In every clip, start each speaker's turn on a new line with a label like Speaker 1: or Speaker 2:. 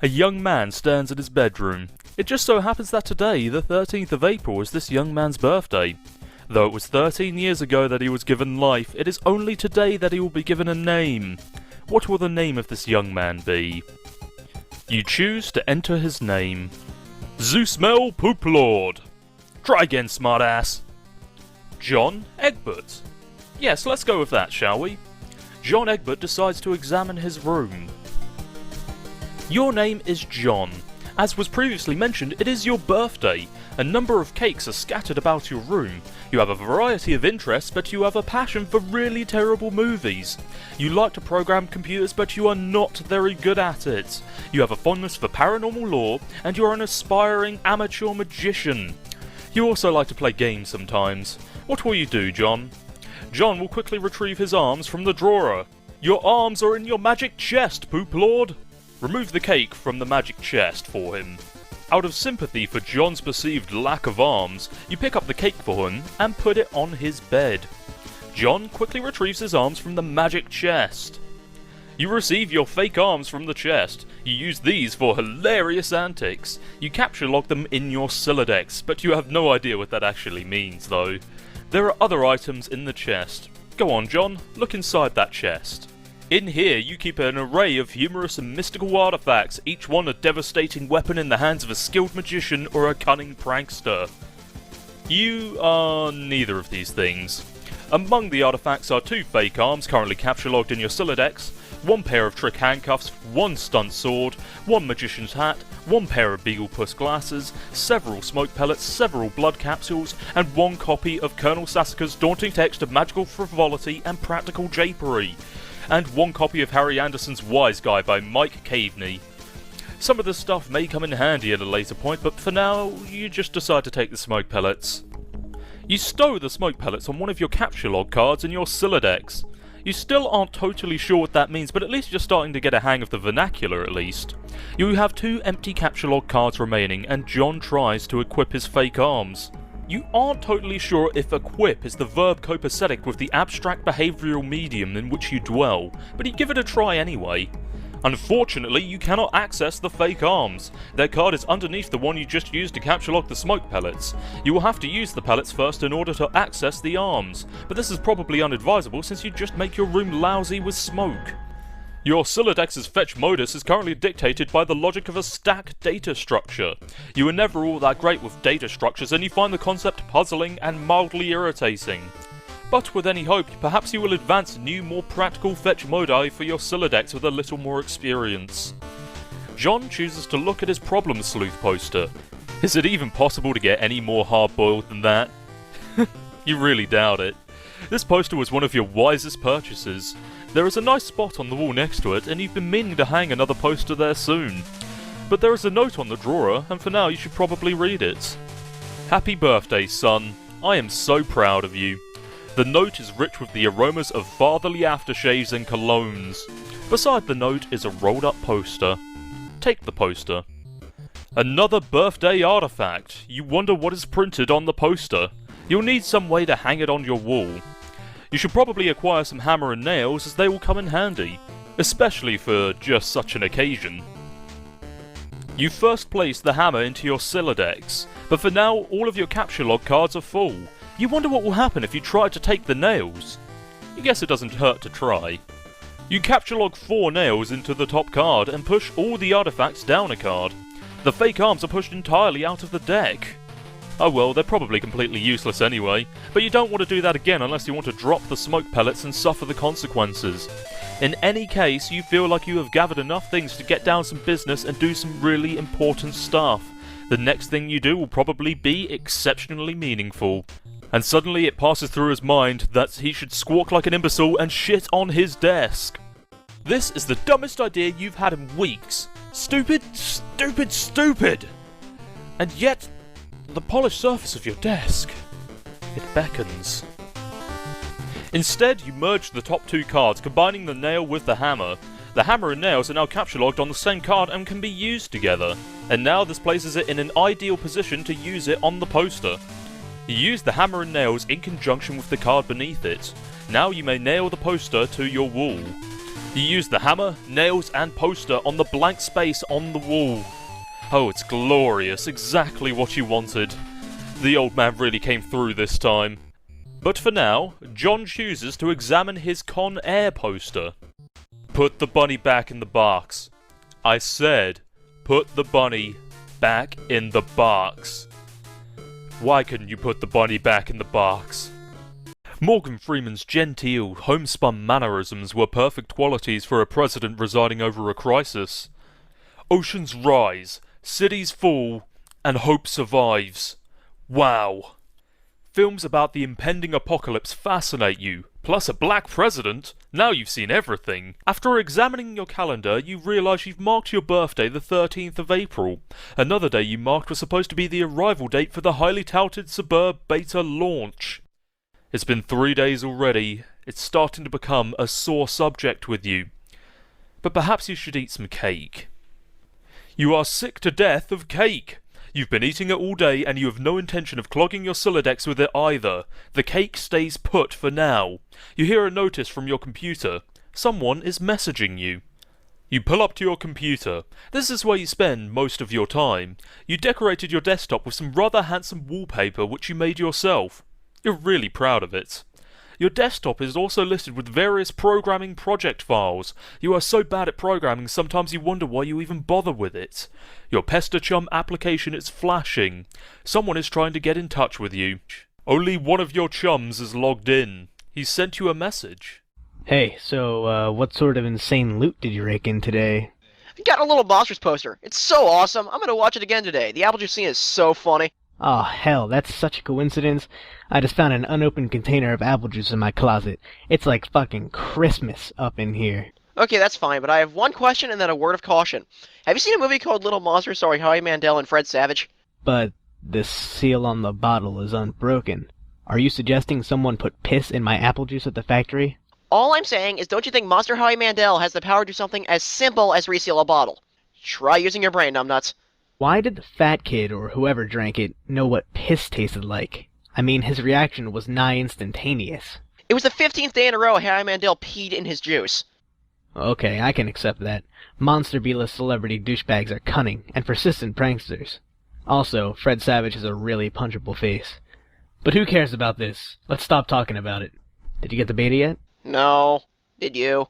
Speaker 1: A young man stands in his bedroom. It just so happens that today, the 13th of April, is this young man's birthday. Though it was 13 years ago that he was given life, it is only today that he will be given a name. What will the name of this young man be? You choose to enter his name. Zeusmel Pooplord. Try again, smartass. John Egbert. Yes, let's go with that, shall we? John Egbert decides to examine his room. Your name is John. As was previously mentioned, it is your birthday. A number of cakes are scattered about your room. You have a variety of interests, but you have a passion for really terrible movies. You like to program computers, but you are not very good at it. You have a fondness for paranormal lore, and you are an aspiring amateur magician. You also like to play games sometimes. What will you do, John? John will quickly retrieve his arms from the drawer. Your arms are in your magic chest, Poop Lord. Remove the cake from the magic chest for him. Out of sympathy for John's perceived lack of arms, you pick up the cake for him and put it on his bed. John quickly retrieves his arms from the magic chest. You receive your fake arms from the chest. You use these for hilarious antics. You capture log them in your Silodex, but you have no idea what that actually means though. There are other items in the chest. Go on, John, look inside that chest. In here, you keep an array of humorous and mystical artifacts, each one a devastating weapon in the hands of a skilled magician or a cunning prankster. You are neither of these things. Among the artifacts are 2 fake arms currently capture logged in your Silodex, 1 pair of trick handcuffs, 1 stunt sword, 1 magician's hat, 1 pair of Beaglepuss glasses, several smoke pellets, several blood capsules, and 1 copy of Colonel Sassacre's daunting text of magical frivolity and practical japery, and 1 copy of Harry Anderson's Wise Guy by Mike Caveney. Some of this stuff may come in handy at a later point, but for now, you just decide to take the smoke pellets. You stow the smoke pellets on one of your capture log cards in your Silodex. You still aren't totally sure what that means, but at least you're starting to get a hang of the vernacular at least. You have 2 empty capture log cards remaining, and John tries to equip his fake arms. You aren't totally sure if equip is the verb copacetic with the abstract behavioural medium in which you dwell, but you give it a try anyway. Unfortunately, you cannot access the fake arms. Their card is underneath the one you just used to capture lock the smoke pellets. You will have to use the pellets first in order to access the arms, but this is probably unadvisable since you just make your room lousy with smoke. Your Silodex's fetch modus is currently dictated by the logic of a stack data structure. You are never all that great with data structures and you find the concept puzzling and mildly irritating. But with any hope, perhaps you will advance new, more practical fetch modi for your Silodex with a little more experience. John chooses to look at his Problem Sleuth poster. Is it even possible to get any more hard-boiled than that? You really doubt it. This poster was one of your wisest purchases. There is a nice spot on the wall next to it, and you've been meaning to hang another poster there soon. But there is a note on the drawer, and for now you should probably read it. Happy birthday, son. I am so proud of you. The note is rich with the aromas of fatherly aftershaves and colognes. Beside the note is a rolled up poster. Take the poster. Another birthday artifact. You wonder what is printed on the poster. You'll need some way to hang it on your wall. You should probably acquire some hammer and nails as they will come in handy, especially for just such an occasion. You first place the hammer into your Silodex, but for now all of your capture log cards are full. You wonder what will happen if you try to take the nails. You guess it doesn't hurt to try. You capture log 4 nails into the top card and push all the artifacts down a card. The fake arms are pushed entirely out of the deck. Oh well, they're probably completely useless anyway, but you don't want to do that again unless you want to drop the smoke pellets and suffer the consequences. In any case, you feel like you have gathered enough things to get down some business and do some really important stuff. The next thing you do will probably be exceptionally meaningful. And suddenly it passes through his mind that he should squawk like an imbecile and shit on his desk. This is the dumbest idea you've had in weeks. Stupid, stupid, stupid! And yet, the polished surface of your desk, it beckons. Instead, you merge the top 2 cards, combining the nail with the hammer. The hammer and nails are now capture logged on the same card and can be used together. And now this places it in an ideal position to use it on the poster. You use the hammer and nails in conjunction with the card beneath it. Now you may nail the poster to your wall. You use the hammer, nails, and poster on the blank space on the wall. Oh, it's glorious, exactly what you wanted. The old man really came through this time. But for now, John chooses to examine his Con Air poster. Put the bunny back in the box. I said, put the bunny back in the box. Why couldn't you put the bunny back in the box? Morgan Freeman's genteel, homespun mannerisms were perfect qualities for a president residing over a crisis. Oceans rise, cities fall, and hope survives. Wow. Films about the impending apocalypse fascinate you, plus a black president? Now you've seen everything. After examining your calendar, you realise you've marked your birthday the 13th of April. Another day you marked was supposed to be the arrival date for the highly touted Suburb Beta launch. It's been 3 days already. It's starting to become a sore subject with you. But perhaps you should eat some cake. You are sick to death of cake. You've been eating it all day and you have no intention of clogging your Sylladex with it either. The cake stays put for now. You hear a notice from your computer. Someone is messaging you. You pull up to your computer. This is where you spend most of your time. You decorated your desktop with some rather handsome wallpaper which you made yourself. You're really proud of it. Your desktop is also listed with various programming project files. You are so bad at programming sometimes you wonder why you even bother with it. Your PestaChum application is flashing. Someone is trying to get in touch with you. Only one of your chums is logged in. He sent you a message.
Speaker 2: Hey, so, what sort of insane loot did you rake in today?
Speaker 3: I got a little Monsters poster. It's so awesome. I'm gonna watch it again today. The apple juice scene is so funny.
Speaker 2: Oh, hell, that's such a coincidence. I just found an unopened container of apple juice in my closet. It's like fucking Christmas up in here.
Speaker 3: Okay, that's fine, but I have one question and then a word of caution. Have you seen a movie called Little Monsters starring Howie Mandel and Fred Savage?
Speaker 2: But the seal on the bottle is unbroken. Are you suggesting someone put piss in my apple juice at the factory?
Speaker 3: All I'm saying is don't you think Monster Howie Mandel has the power to do something as simple as reseal a bottle? Try using your brain, numbnuts.
Speaker 2: Why did the fat kid, or whoever drank it, know what piss tasted like? I mean, his reaction was nigh instantaneous.
Speaker 3: It was the 15th day in a row Howie Mandel peed in his juice.
Speaker 2: Okay, I can accept that. Monster B-list celebrity douchebags are cunning and persistent pranksters. Also, Fred Savage has a really punchable face. But who cares about this? Let's stop talking about it. Did you get the beta yet?
Speaker 3: No. Did you?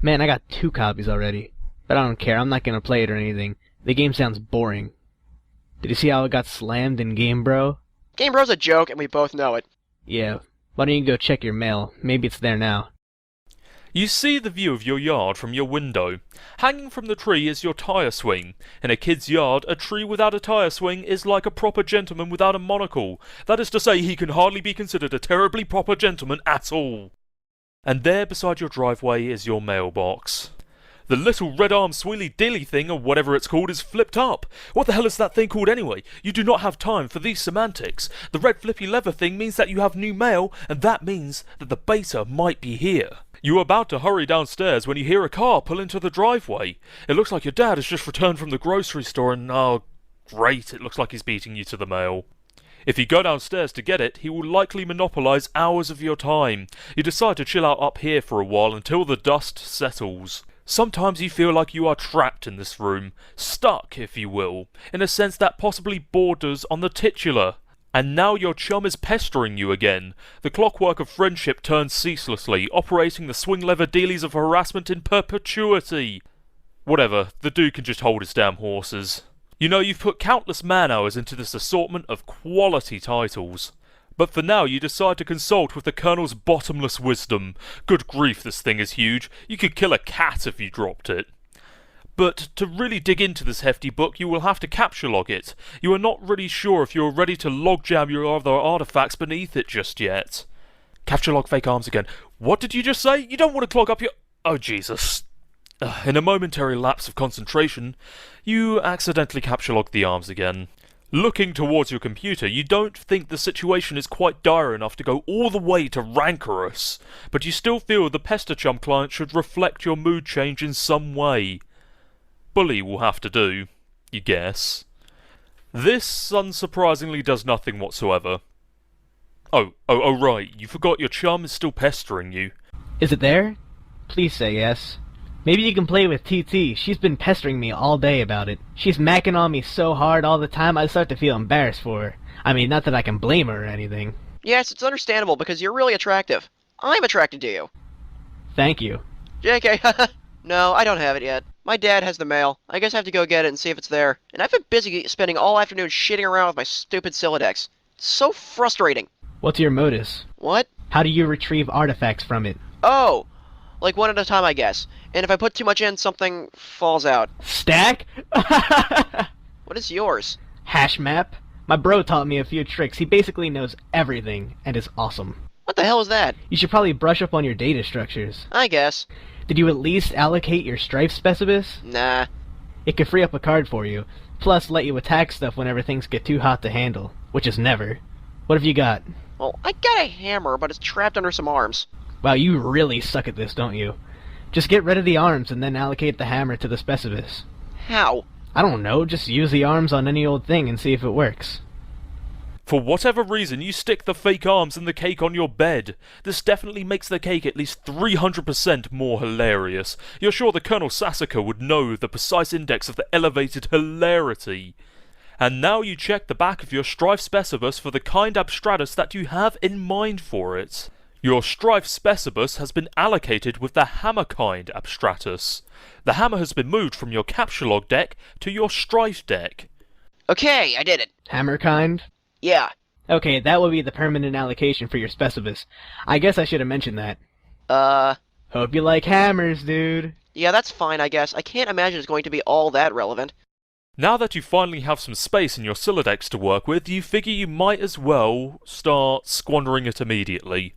Speaker 2: Man, I got 2 copies already. But I don't care, I'm not gonna play it or anything. The game sounds boring. Did you see how it got slammed in Game Bro?
Speaker 3: Game Bro's a joke and we both know it.
Speaker 2: Yeah. Why don't you go check your mail? Maybe it's there now.
Speaker 1: You see the view of your yard from your window. Hanging from the tree is your tyre swing. In a kid's yard, a tree without a tyre swing is like a proper gentleman without a monocle. That is to say, he can hardly be considered a terribly proper gentleman at all. And there beside your driveway is your mailbox. The little red-armed swilly-dilly thing, or whatever it's called, is flipped up. What the hell is that thing called anyway? You do not have time for these semantics. The red flippy lever thing means that you have new mail, and that means that the beta might be here. You are about to hurry downstairs when you hear a car pull into the driveway. It looks like your dad has just returned from the grocery store and, oh, great, it looks like he's beating you to the mail. If you go downstairs to get it, he will likely monopolise hours of your time. You decide to chill out up here for a while until the dust settles. Sometimes you feel like you are trapped in this room, stuck, if you will, in a sense that possibly borders on the titular. And now your chum is pestering you again. The clockwork of friendship turns ceaselessly, operating the swing lever dealies of harassment in perpetuity. Whatever, the dude can just hold his damn horses. You know, you've put countless man-hours into this assortment of quality titles. But for now you decide to consult with the Colonel's bottomless wisdom. Good grief, this thing is huge. You could kill a cat if you dropped it. But to really dig into this hefty book, you will have to capture log it. You are not really sure if you are ready to logjam your other artifacts beneath it just yet. Capture log fake arms again. What did you just say? You don't want to clog up your... Oh, Jesus. In a momentary lapse of concentration, you accidentally capture log the arms again. Looking towards your computer, you don't think the situation is quite dire enough to go all the way to rancorous, but you still feel the PestaChum client should reflect your mood change in some way. Bully will have to do, you guess. This, unsurprisingly, does nothing whatsoever. Oh, right, you forgot your chum is still pestering you.
Speaker 2: Is it there? Please say yes. Maybe you can play with TT. She's been pestering me all day about it. She's macking on me so hard all the time, I start to feel embarrassed for her. I mean, not that I can blame her or anything.
Speaker 3: Yes, it's understandable because you're really attractive. I'm attracted to you.
Speaker 2: Thank you.
Speaker 3: JK, no, I don't have it yet. My dad has the mail. I guess I have to go get it and see if it's there. And I've been busy spending all afternoon shitting around with my stupid Silodex. It's so frustrating.
Speaker 2: What's your modus?
Speaker 3: What?
Speaker 2: How do you retrieve artifacts from it?
Speaker 3: Oh, like one at a time, I guess. And if I put too much in, something falls out.
Speaker 2: Stack?
Speaker 3: What is yours?
Speaker 2: Hash map? My bro taught me a few tricks. He basically knows everything, and is awesome.
Speaker 3: What the hell is that?
Speaker 2: You should probably brush up on your data structures.
Speaker 3: I guess.
Speaker 2: Did you at least allocate your strife specibus?
Speaker 3: Nah.
Speaker 2: It could free up a card for you, plus let you attack stuff whenever things get too hot to handle, which is never. What have you got?
Speaker 3: Well, I got a hammer, but it's trapped under some arms.
Speaker 2: Wow, you really suck at this, don't you? Just get rid of the arms and then allocate the hammer to the specibus.
Speaker 3: How?
Speaker 2: I don't know, just use the arms on any old thing and see if it works.
Speaker 1: For whatever reason, you stick the fake arms in the cake on your bed. This definitely makes the cake at least 300% more hilarious. You're sure the Colonel Sassacre would know the precise index of the elevated hilarity. And now you check the back of your Strife Specibus for the kind abstratus that you have in mind for it. Your Strife Specibus has been allocated with the Hammer kind abstratus. The hammer has been moved from your Capsulog deck to your Strife deck.
Speaker 3: Okay, I did it.
Speaker 2: Hammer kind?
Speaker 3: Yeah.
Speaker 2: Okay, that will be the permanent allocation for your specibus. I guess I should have mentioned that. Hope you like hammers, dude.
Speaker 3: Yeah, that's fine, I guess. I can't imagine it's going to be all that relevant.
Speaker 1: Now that you finally have some space in your Silodex to work with, you figure you might as well start squandering it immediately.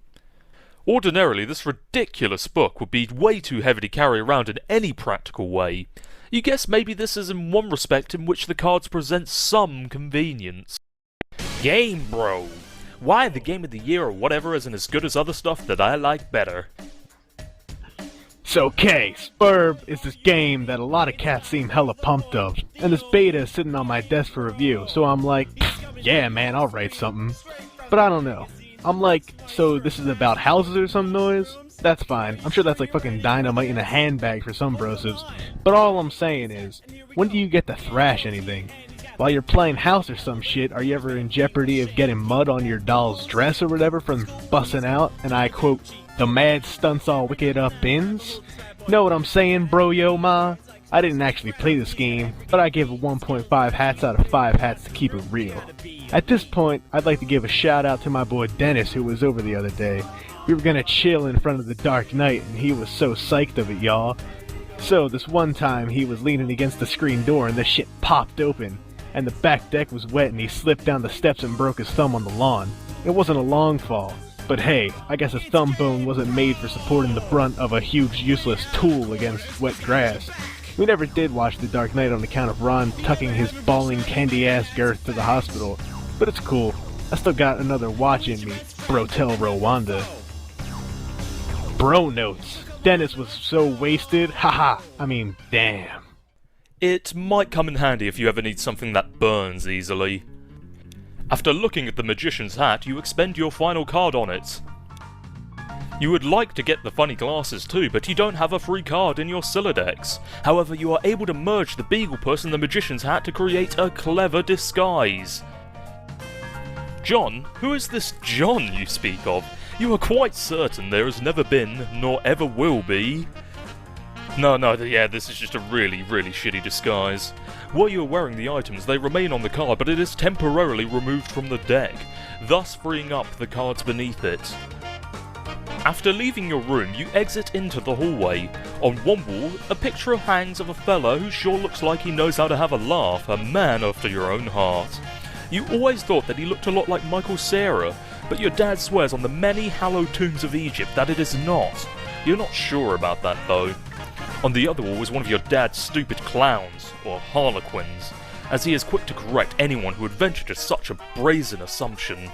Speaker 1: Ordinarily, this ridiculous book would be way too heavy to carry around in any practical way. You guess maybe this is in one respect in which the cards present some convenience. Game Bro! Why the game of the year or whatever isn't as good as other stuff that I like better?
Speaker 4: So, Spurb is this game that a lot of cats seem hella pumped of, and this beta is sitting on my desk for review, so I'm like, yeah man, I'll write something. But I don't know. I'm like, so this is about houses or some noise? That's fine. I'm sure that's like fucking dynamite in a handbag for some brosives. But all I'm saying is, when do you get to thrash anything? While you're playing house or some shit, are you ever in jeopardy of getting mud on your doll's dress or whatever from busting out, and I quote, the mad stunts all wicked up ins? Know what I'm saying, bro yo ma? I didn't actually play this game, but I gave it 1.5 hats out of 5 hats to keep it real. At this point, I'd like to give a shout out to my boy Dennis who was over the other day. We were gonna chill in front of the Dark Knight and he was so psyched of it, y'all. So this one time he was leaning against the screen door and the shit popped open, and the back deck was wet and he slipped down the steps and broke his thumb on the lawn. It wasn't a long fall, but hey, I guess a thumb bone wasn't made for supporting the brunt of a huge useless tool against wet grass. We never did watch The Dark Knight on account of Ron tucking his bawling candy-ass girth to the hospital, but it's cool. I still got another watch in me, Brotel Rwanda. Bro notes. Dennis was so wasted, haha, I mean, damn.
Speaker 1: It might come in handy if you ever need something that burns easily. After looking at the Magician's hat, you expend your final card on it. You would like to get the funny glasses too, but you don't have a free card in your Silodex. However, you are able to merge the Beagle Puss and the Magician's hat to create a clever disguise. John? Who is this John you speak of? You are quite certain there has never been, nor ever will be. No, this is just a really shitty disguise. While you are wearing the items, they remain on the card, but it is temporarily removed from the deck, thus freeing up the cards beneath it. After leaving your room, you exit into the hallway. On one wall, a picture hangs of a fella who sure looks like he knows how to have a laugh, a man after your own heart. You always thought that he looked a lot like Michael Cera, but your dad swears on the many hallowed tombs of Egypt that it is not. You're not sure about that though. On the other wall is one of your dad's stupid clowns, or harlequins, as he is quick to correct anyone who would venture to such a brazen assumption.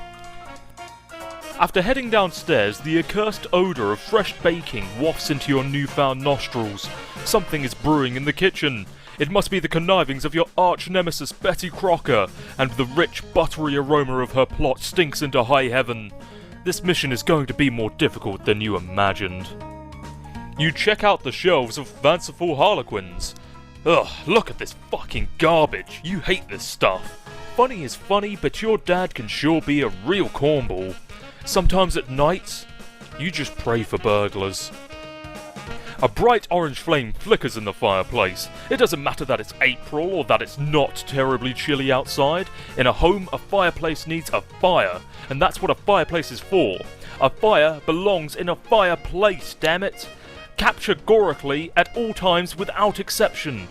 Speaker 1: After heading downstairs, the accursed odour of fresh baking wafts into your newfound nostrils. Something is brewing in the kitchen. It must be the connivings of your arch-nemesis Betty Crocker, and the rich, buttery aroma of her plot stinks into high heaven. This mission is going to be more difficult than you imagined. You check out the shelves of fanciful harlequins. Ugh, look at this fucking garbage. You hate this stuff. Funny is funny, but your dad can sure be a real cornball. Sometimes at night, you just pray for burglars. A bright orange flame flickers in the fireplace. It doesn't matter that it's April or that it's not terribly chilly outside. In a home, a fireplace needs a fire, and that's what a fireplace is for. A fire belongs in a fireplace, damn it! Categorically at all times without exception.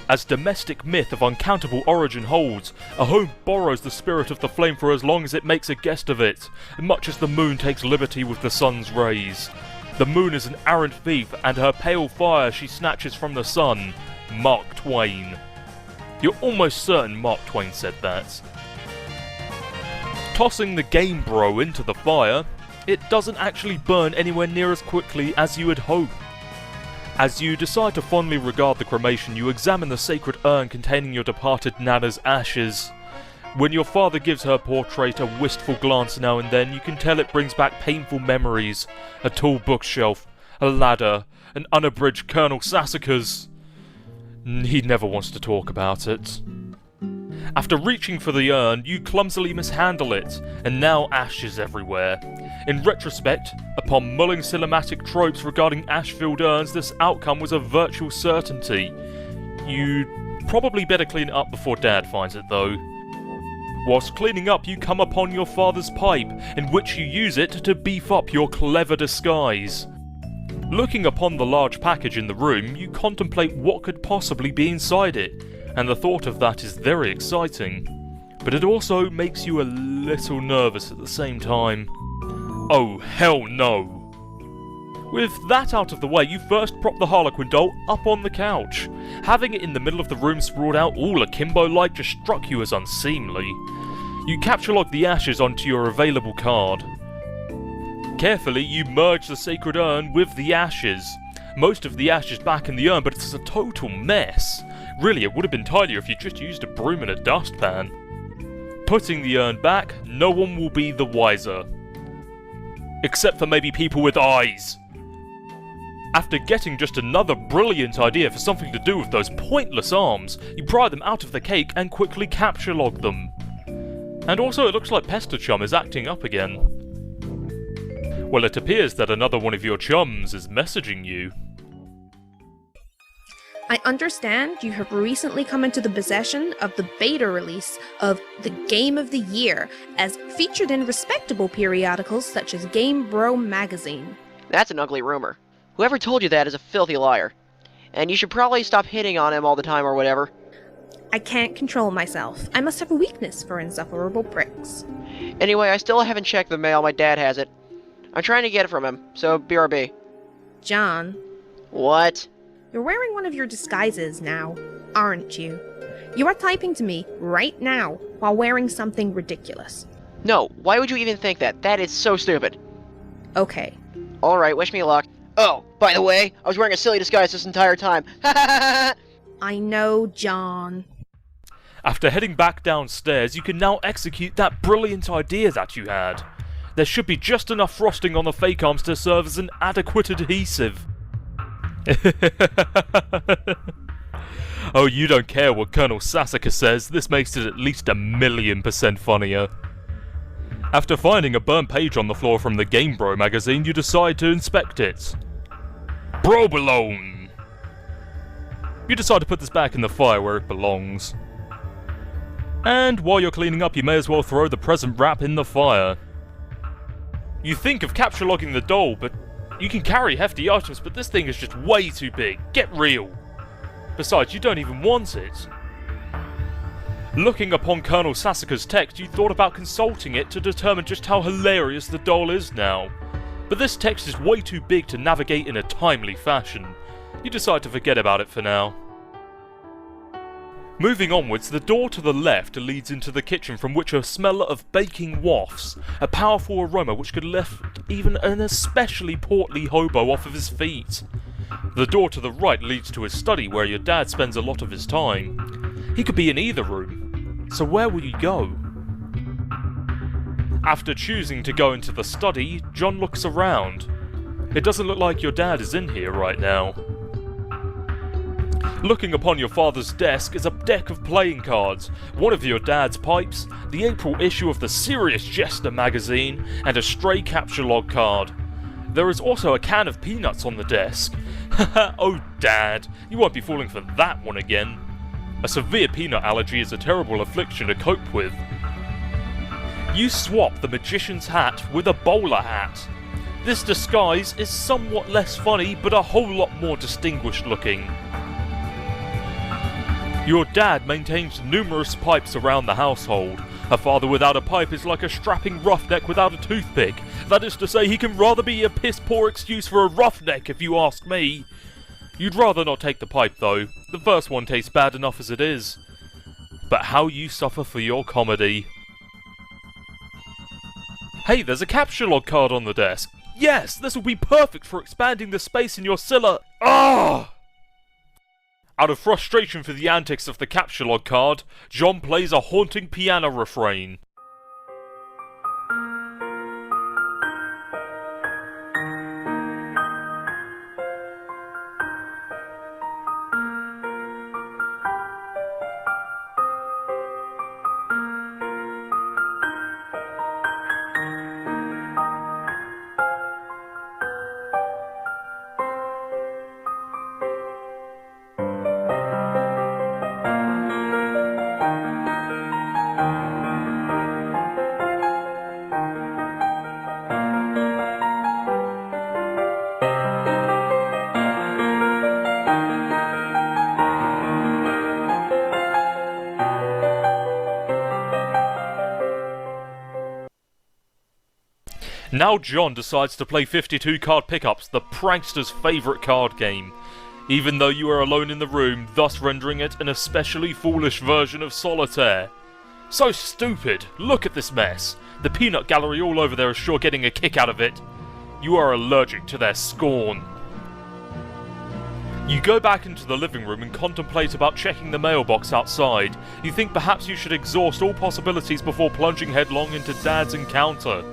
Speaker 1: As domestic myth of uncountable origin holds, a home borrows the spirit of the flame for as long as it makes a guest of it, much as the moon takes liberty with the sun's rays. The moon is an arrant thief, and her pale fire she snatches from the sun. Mark Twain. You're almost certain Mark Twain said that. Tossing the Game Bro into the fire, it doesn't actually burn anywhere near as quickly as you had hoped. As you decide to fondly regard the cremation, you examine the sacred urn containing your departed Nana's ashes. When your father gives her portrait a wistful glance now and then, you can tell it brings back painful memories. A tall bookshelf, a ladder, an unabridged Colonel Sassacre's. He never wants to talk about it. After reaching for the urn, you clumsily mishandle it, and now ashes everywhere. In retrospect, upon mulling cinematic tropes regarding ash-filled urns, this outcome was a virtual certainty. You'd probably better clean it up before Dad finds it though. Whilst cleaning up, you come upon your father's pipe, in which you use it to beef up your clever disguise. Looking upon the large package in the room, you contemplate what could possibly be inside it, and the thought of that is very exciting. But it also makes you a little nervous at the same time. Oh, hell no! With that out of the way, you first prop the Harlequin doll up on the couch. Having it in the middle of the room sprawled out all akimbo-like just struck you as unseemly. You capture log the ashes onto your available card. Carefully, you merge the sacred urn with the ashes. Most of the ashes back in the urn, but it's a total mess. Really, it would have been tidier if you just used a broom and a dustpan. Putting the urn back, no one will be the wiser. Except for maybe people with eyes. After getting just another brilliant idea for something to do with those pointless arms, you pry them out of the cake and quickly capture log them. And also it looks like Pester Chum is acting up again. Well, it appears that another one of your chums is messaging you.
Speaker 5: I understand you have recently come into the possession of the beta release of the Game of the Year, as featured in respectable periodicals such as Game Bro magazine.
Speaker 3: That's an ugly rumor. Whoever told you that is a filthy liar. And you should probably stop hitting on him all the time or whatever.
Speaker 5: I can't control myself. I must have a weakness for insufferable pricks.
Speaker 3: Anyway, I still haven't checked the mail. My dad has it. I'm trying to get it from him, so BRB.
Speaker 5: John.
Speaker 3: What?
Speaker 5: You're wearing one of your disguises now, aren't you? You are typing to me right now while wearing something ridiculous.
Speaker 3: No, why would you even think that? That is so stupid.
Speaker 5: Okay.
Speaker 3: Alright, wish me luck. Oh, by the way, I was wearing a silly disguise this entire time.
Speaker 5: I know, John.
Speaker 1: After heading back downstairs, you can now execute that brilliant idea that you had. There should be just enough frosting on the fake arms to serve as an adequate adhesive. Oh, you don't care what Colonel Sassacre says, this makes it at least 1,000,000% funnier. After finding a burnt page on the floor from the Game Bro magazine, you decide to inspect it. Provolone! You decide to put this back in the fire where it belongs. And while you're cleaning up, you may as well throw the present wrap in the fire. You think of capture logging the doll, but you can carry hefty items, but this thing is just way too big. Get real. Besides, you don't even want it. Looking upon Colonel Sassacre's text, you thought about consulting it to determine just how hilarious the doll is now. But this text is way too big to navigate in a timely fashion. You decide to forget about it for now. Moving onwards, the door to the left leads into the kitchen, from which a smell of baking wafts, a powerful aroma which could lift even an especially portly hobo off of his feet. The door to the right leads to his study, where your dad spends a lot of his time. He could be in either room, so where will you go? After choosing to go into the study, John looks around. It doesn't look like your dad is in here right now. Looking upon your father's desk is a deck of playing cards, one of your dad's pipes, the April issue of the Serious Jester magazine, and a stray capture log card. There is also a can of peanuts on the desk. Haha, oh Dad, you won't be falling for that one again. A severe peanut allergy is a terrible affliction to cope with. You swap the magician's hat with a bowler hat. This disguise is somewhat less funny, but a whole lot more distinguished looking. Your dad maintains numerous pipes around the household. A father without a pipe is like a strapping roughneck without a toothpick. That is to say, he can rather be a piss-poor excuse for a roughneck, if you ask me. You'd rather not take the pipe, though. The first one tastes bad enough as it is. But how you suffer for your comedy. Hey, there's a capture log card on the desk. Yes, this will be perfect for expanding the space in your cellar. Ah! Out of frustration for the antics of the capture log card, John plays a haunting piano refrain. Now John decides to play 52 card pickups, the prankster's favourite card game, even though you are alone in the room, thus rendering it an especially foolish version of solitaire. So stupid! Look at this mess! The peanut gallery all over there is sure getting a kick out of it. You are allergic to their scorn. You go back into the living room and contemplate about checking the mailbox outside. You think perhaps you should exhaust all possibilities before plunging headlong into Dad's encounter.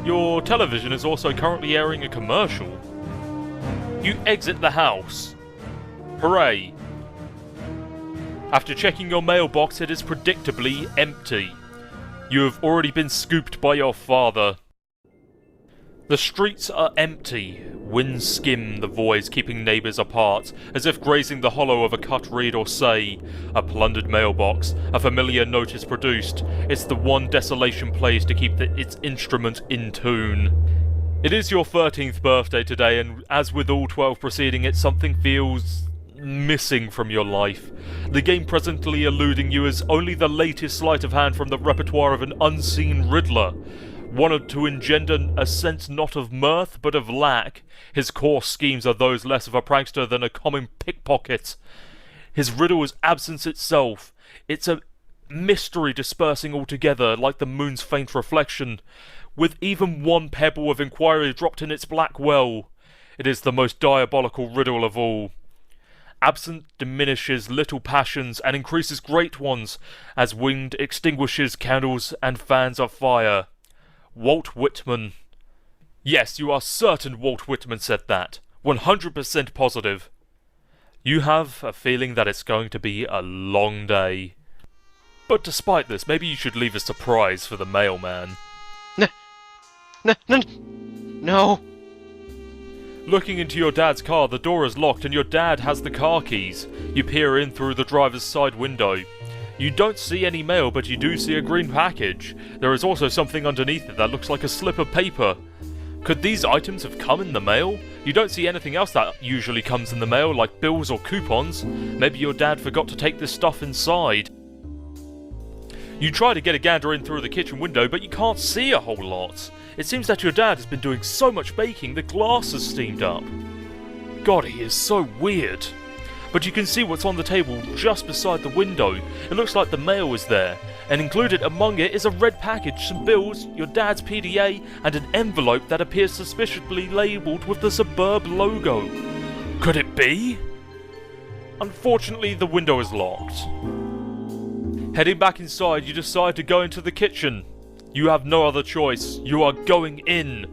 Speaker 1: Your television is also currently airing a commercial. You exit the house. Hooray! After checking your mailbox, it is predictably empty. You have already been scooped by your father. The streets are empty. Winds skim the voids, keeping neighbours apart, as if grazing the hollow of a cut reed or say. A plundered mailbox, a familiar note is produced. It's the one desolation plays to keep its instrument in tune. It is your 13th birthday today, and as with all 12 preceding it, something feels missing from your life. The game presently eluding you is only the latest sleight of hand from the repertoire of an unseen Riddler. One to engender a sense not of mirth, but of lack. His coarse schemes are those less of a prankster than a common pickpocket. His riddle is absence itself. It's a mystery dispersing altogether, like the moon's faint reflection, with even one pebble of inquiry dropped in its black well. It is the most diabolical riddle of all. Absent diminishes little passions and increases great ones, as wind extinguishes candles and fans of fire. Walt Whitman. Yes, you are certain Walt Whitman said that. 100% positive. You have a feeling that it's going to be a long day. But despite this, maybe you should leave a surprise for the mailman.
Speaker 3: No.
Speaker 1: Looking into your dad's car, the door is locked and your dad has the car keys. You peer in through the driver's side window. You don't see any mail, but you do see a green package. There is also something underneath it that looks like a slip of paper. Could these items have come in the mail? You don't see anything else that usually comes in the mail, like bills or coupons. Maybe your dad forgot to take this stuff inside. You try to get a gander in through the kitchen window, but you can't see a whole lot. It seems that your dad has been doing so much baking, the glass has steamed up. God, he is so weird. But you can see what's on the table just beside the window. It looks like the mail is there, and included among it is a red package, some bills, your dad's PDA, and an envelope that appears suspiciously labelled with the Suburb logo. Could it be? Unfortunately, the window is locked. Heading back inside, you decide to go into the kitchen. You have no other choice. You are going in.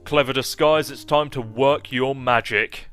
Speaker 1: Clever disguise, it's time to work your magic.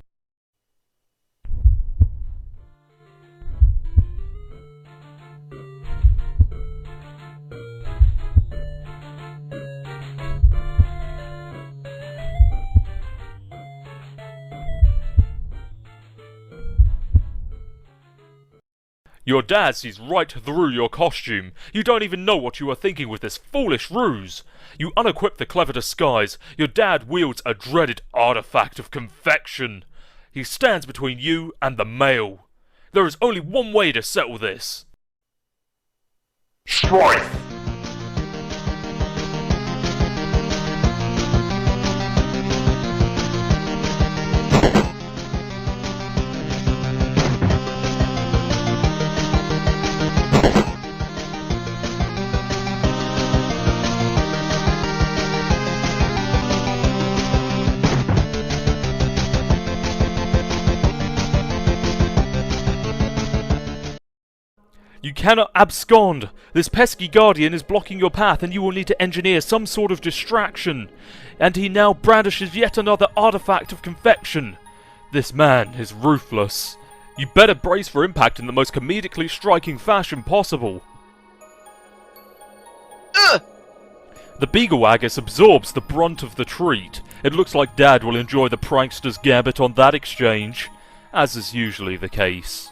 Speaker 1: Your dad sees right through your costume. You don't even know what you are thinking with this foolish ruse. You unequip the clever disguise. Your dad wields a dreaded artifact of confection. He stands between you and the mail. There is only one way to settle this. Strife! You cannot abscond! This pesky guardian is blocking your path and you will need to engineer some sort of distraction. And he now brandishes yet another artifact of confection. This man is ruthless. You better brace for impact in the most comedically striking fashion possible.
Speaker 3: Ugh!
Speaker 1: The Beagle Agus absorbs the brunt of the treat. It looks like Dad will enjoy the prankster's gambit on that exchange, as is usually the case.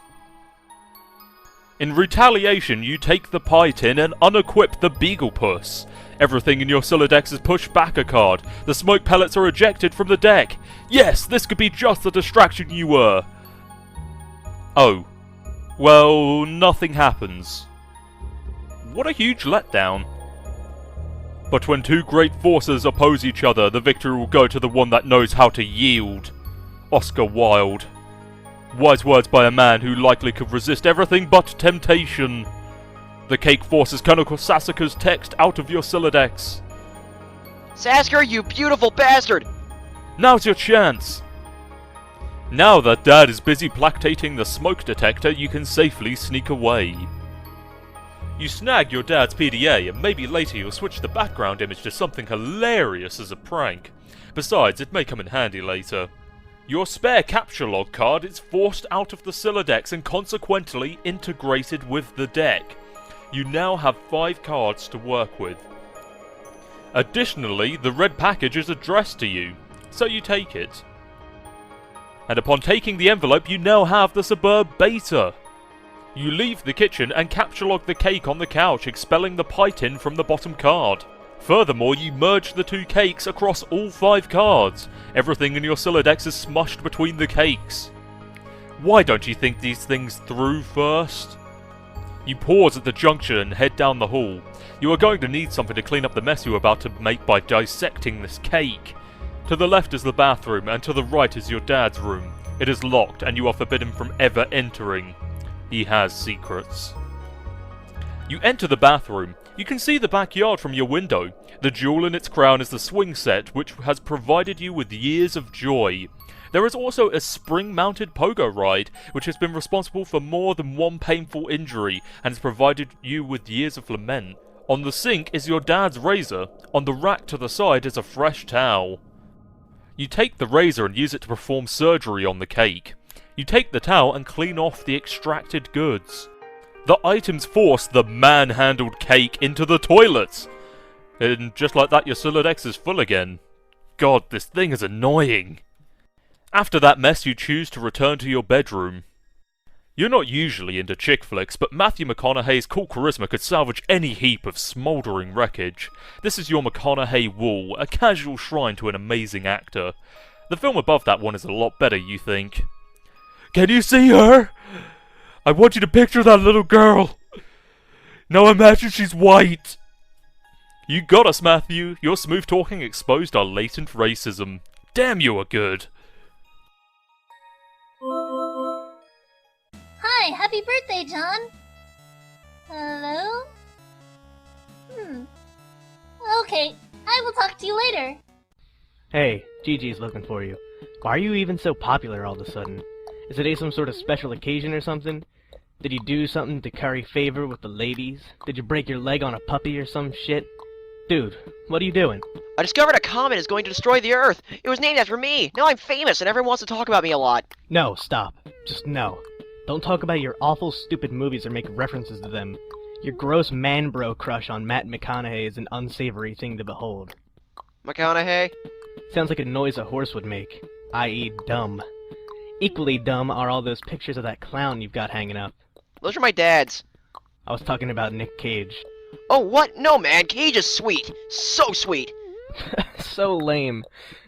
Speaker 1: In retaliation, you take the pie tin and unequip the Beagle Puss. Everything in your Sylladex is pushed back a card. The smoke pellets are ejected from the deck. Yes, this could be just the distraction you were. Oh. Well, nothing happens. What a huge letdown. But when two great forces oppose each other, the victory will go to the one that knows how to yield. Oscar Wilde. Wise words by a man who likely could resist everything but temptation. The cake forces Kaneko Sasuke's text out of your Sylladex.
Speaker 3: Sasuke, you beautiful bastard!
Speaker 1: Now's your chance! Now that Dad is busy plactating the smoke detector, you can safely sneak away. You snag your dad's PDA, and maybe later you'll switch the background image to something hilarious as a prank. Besides, it may come in handy later. Your spare capture log card is forced out of the Sylladex and consequently integrated with the deck. You now have 5 cards to work with. Additionally, the red package is addressed to you, so you take it. And upon taking the envelope, you now have the Suburb Beta. You leave the kitchen and capture log the cake on the couch, expelling the pie tin from the bottom card. Furthermore, you merge the 2 cakes across all 5 cards. Everything in your Sylladex is smushed between the cakes. Why don't you think these things through first? You pause at the junction and head down the hall. You are going to need something to clean up the mess you are about to make by dissecting this cake. To the left is the bathroom, and to the right is your dad's room. It is locked, and you are forbidden from ever entering. He has secrets. You enter the bathroom. You can see the backyard from your window. The jewel in its crown is the swing set, which has provided you with years of joy. There is also a spring-mounted pogo ride, which has been responsible for more than one painful injury, and has provided you with years of lament. On the sink is your dad's razor. On the rack to the side is a fresh towel. You take the razor and use it to perform surgery on the cake. You take the towel and clean off the extracted goods. The items force the man-handled cake into the toilets. And just like that, your Sylladex is full again. God, this thing is annoying. After that mess, you choose to return to your bedroom. You're not usually into chick flicks, but Matthew McConaughey's cool charisma could salvage any heap of smouldering wreckage. This is your McConaughey wall, a casual shrine to an amazing actor. The film above that one is a lot better, you think. Can you see her? I want you to picture that little girl. Now imagine she's white. You got us, Matthew. Your smooth talking exposed our latent racism. Damn, you are good.
Speaker 6: Hi, happy birthday, John. Hello? Okay, I will talk to you later.
Speaker 2: Hey, Gigi's looking for you. Why are you even so popular all of a sudden? Is today some sort of special occasion or something? Did you do something to curry favor with the ladies? Did you break your leg on a puppy or some shit? Dude, what are you doing?
Speaker 3: I discovered a comet is going to destroy the Earth. It was named after me. Now I'm famous and everyone wants to talk about me a lot.
Speaker 2: No, stop. Just no. Don't talk about your awful, stupid movies or make references to them. Your gross man-bro crush on Matt McConaughey is an unsavory thing to behold.
Speaker 3: McConaughey?
Speaker 2: Sounds like a noise a horse would make, i.e. dumb. Equally dumb are all those pictures of that clown you've got hanging up.
Speaker 3: Those are my dad's.
Speaker 2: I was talking about Nick Cage.
Speaker 3: Oh, what? No, man. Cage is sweet. So sweet.
Speaker 2: So lame.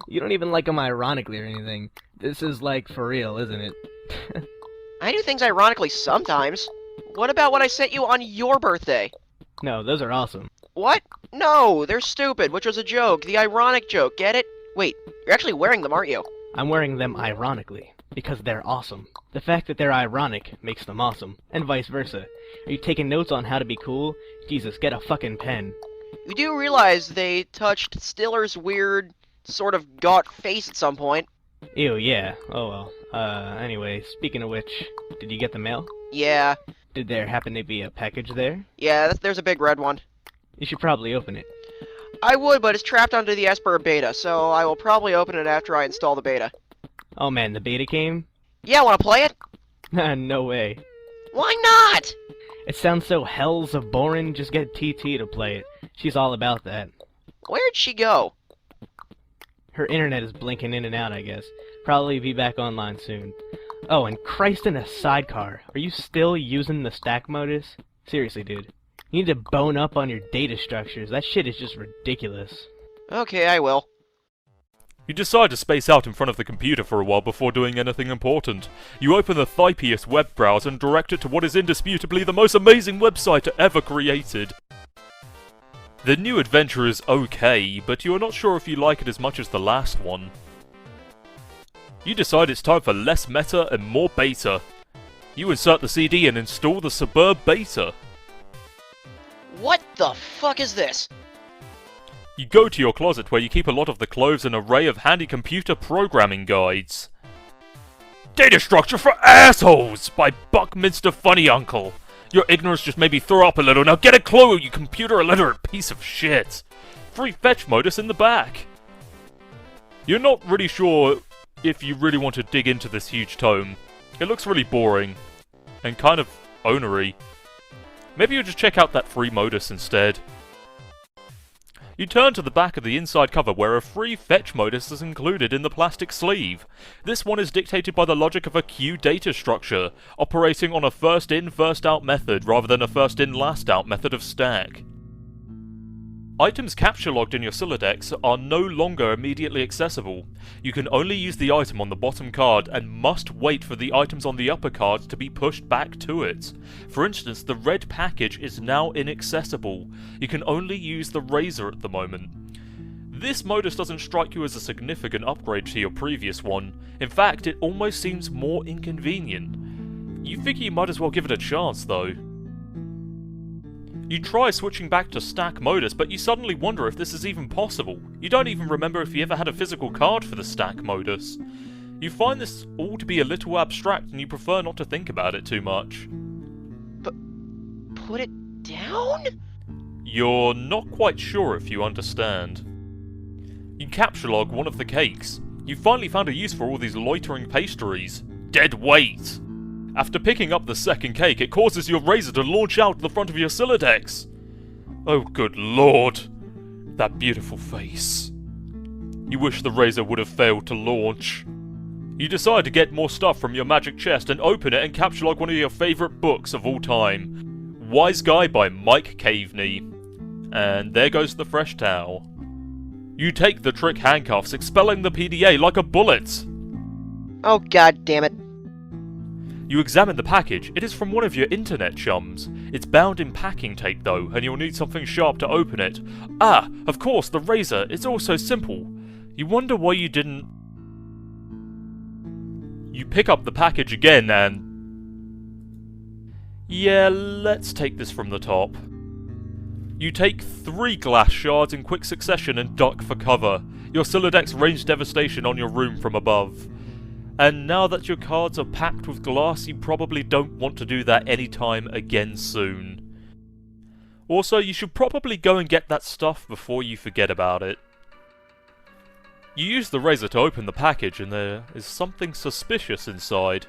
Speaker 2: You don't even like him ironically or anything. This is like for real, isn't it?
Speaker 3: I do things ironically sometimes. What about what I sent you on your birthday?
Speaker 2: No, those are awesome.
Speaker 3: What? No, they're stupid, which was a joke. The ironic joke, get it? Wait, you're actually wearing them, aren't you?
Speaker 2: I'm wearing them ironically, because they're awesome. The fact that they're ironic makes them awesome, and vice versa. Are you taking notes on how to be cool? Jesus, get a fucking pen.
Speaker 3: You do realize they touched Stiller's weird, sort of gaunt face at some point.
Speaker 2: Ew, yeah. Oh well. Anyway, speaking of which, did you get the mail?
Speaker 3: Yeah.
Speaker 2: Did there happen to be a package there?
Speaker 3: Yeah, there's a big red one.
Speaker 2: You should probably open it.
Speaker 3: I would, but it's trapped onto the Esper beta, so I will probably open it after I install the beta.
Speaker 2: Oh man, the beta came?
Speaker 3: Yeah, wanna play it?
Speaker 2: No way.
Speaker 3: Why not?
Speaker 2: It sounds so hells of boring, just get TT to play it. She's all about that.
Speaker 3: Where'd she go?
Speaker 2: Her internet is blinking in and out, I guess. Probably be back online soon. Oh, and Christ in a sidecar. Are you still using the stack modus? Seriously, dude. You need to bone up on your data structures. That shit is just ridiculous.
Speaker 3: Okay, I will.
Speaker 1: You decide to space out in front of the computer for a while before doing anything important. You open the Thypius web browser and direct it to what is indisputably the most amazing website ever created. The new adventure is okay, but you are not sure if you like it as much as the last one. You decide it's time for less meta and more beta. You insert the CD and install the Suburb Beta.
Speaker 3: What the fuck is this?
Speaker 1: You go to your closet where you keep a lot of the clothes and array of handy computer programming guides. Data Structure for Assholes by Buckminster Funny Uncle. Your ignorance just made me throw up a little. Now get a clue, you computer illiterate piece of shit. Free fetch modus in the back. You're not really sure if you really want to dig into this huge tome. It looks really boring and kind of onery. Maybe you'll just check out that free modus instead. You turn to the back of the inside cover where a free fetch modus is included in the plastic sleeve. This one is dictated by the logic of a queue data structure, operating on a first in, first out method rather than a first in, last out method of stack. Items capture logged in your Sylladex are no longer immediately accessible. You can only use the item on the bottom card and must wait for the items on the upper cards to be pushed back to it. For instance, the red package is now inaccessible. You can only use the razor at the moment. This modus doesn't strike you as a significant upgrade to your previous one. In fact, it almost seems more inconvenient. You figure you might as well give it a chance though. You try switching back to stack modus, but you suddenly wonder if this is even possible. You don't even remember if you ever had a physical card for the stack modus. You find this all to be a little abstract and you prefer not to think about it too much.
Speaker 3: But put it down?
Speaker 1: You're not quite sure if you understand. You capture log one of the cakes. You finally found a use for all these loitering pastries. Dead weight! After picking up the second cake, it causes your razor to launch out the front of your Sylladex. Oh good lord. That beautiful face. You wish the razor would have failed to launch. You decide to get more stuff from your magic chest and open it and capture log one of your favourite books of all time. Wise Guy by Mike Caveney. And there goes the fresh towel. You take the trick handcuffs, expelling the PDA like a bullet.
Speaker 3: Oh god damn it.
Speaker 1: You examine the package. It is from one of your internet chums. It's bound in packing tape though, and you'll need something sharp to open it. Ah, of course, the razor. It's all so simple. You wonder why you didn't... You pick up the package again and... Yeah, let's take this from the top. You take 3 glass shards in quick succession and duck for cover. Your Sylladex rains devastation on your room from above. And now that your cards are packed with glass, you probably don't want to do that anytime again soon. Also, you should probably go and get that stuff before you forget about it. You use the razor to open the package and there is something suspicious inside.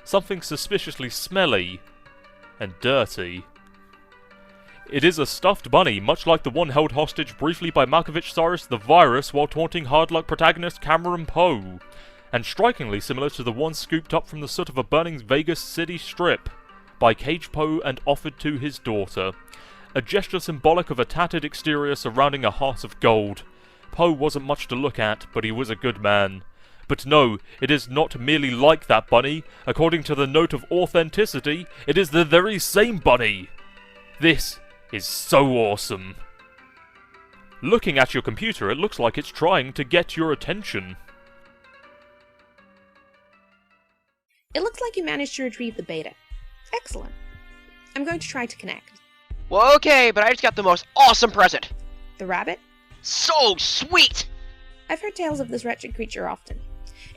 Speaker 1: Something suspiciously smelly and dirty. It is a stuffed bunny, much like the one held hostage briefly by Malkovich Cyrus the Virus while taunting hard luck protagonist Cameron Poe, and strikingly similar to the one scooped up from the soot of a burning Vegas City strip by Cage Poe and offered to his daughter. A gesture symbolic of a tattered exterior surrounding a heart of gold. Poe wasn't much to look at, but he was a good man. But no, it is not merely like that bunny. According to the note of authenticity, it is the very same bunny. This is so awesome. Looking at your computer, it looks like it's trying to get your attention.
Speaker 5: It looks like you managed to retrieve the beta. Excellent. I'm going to try to connect.
Speaker 3: Well, okay, but I just got the most awesome present.
Speaker 5: The rabbit?
Speaker 3: So sweet!
Speaker 5: I've heard tales of this wretched creature often.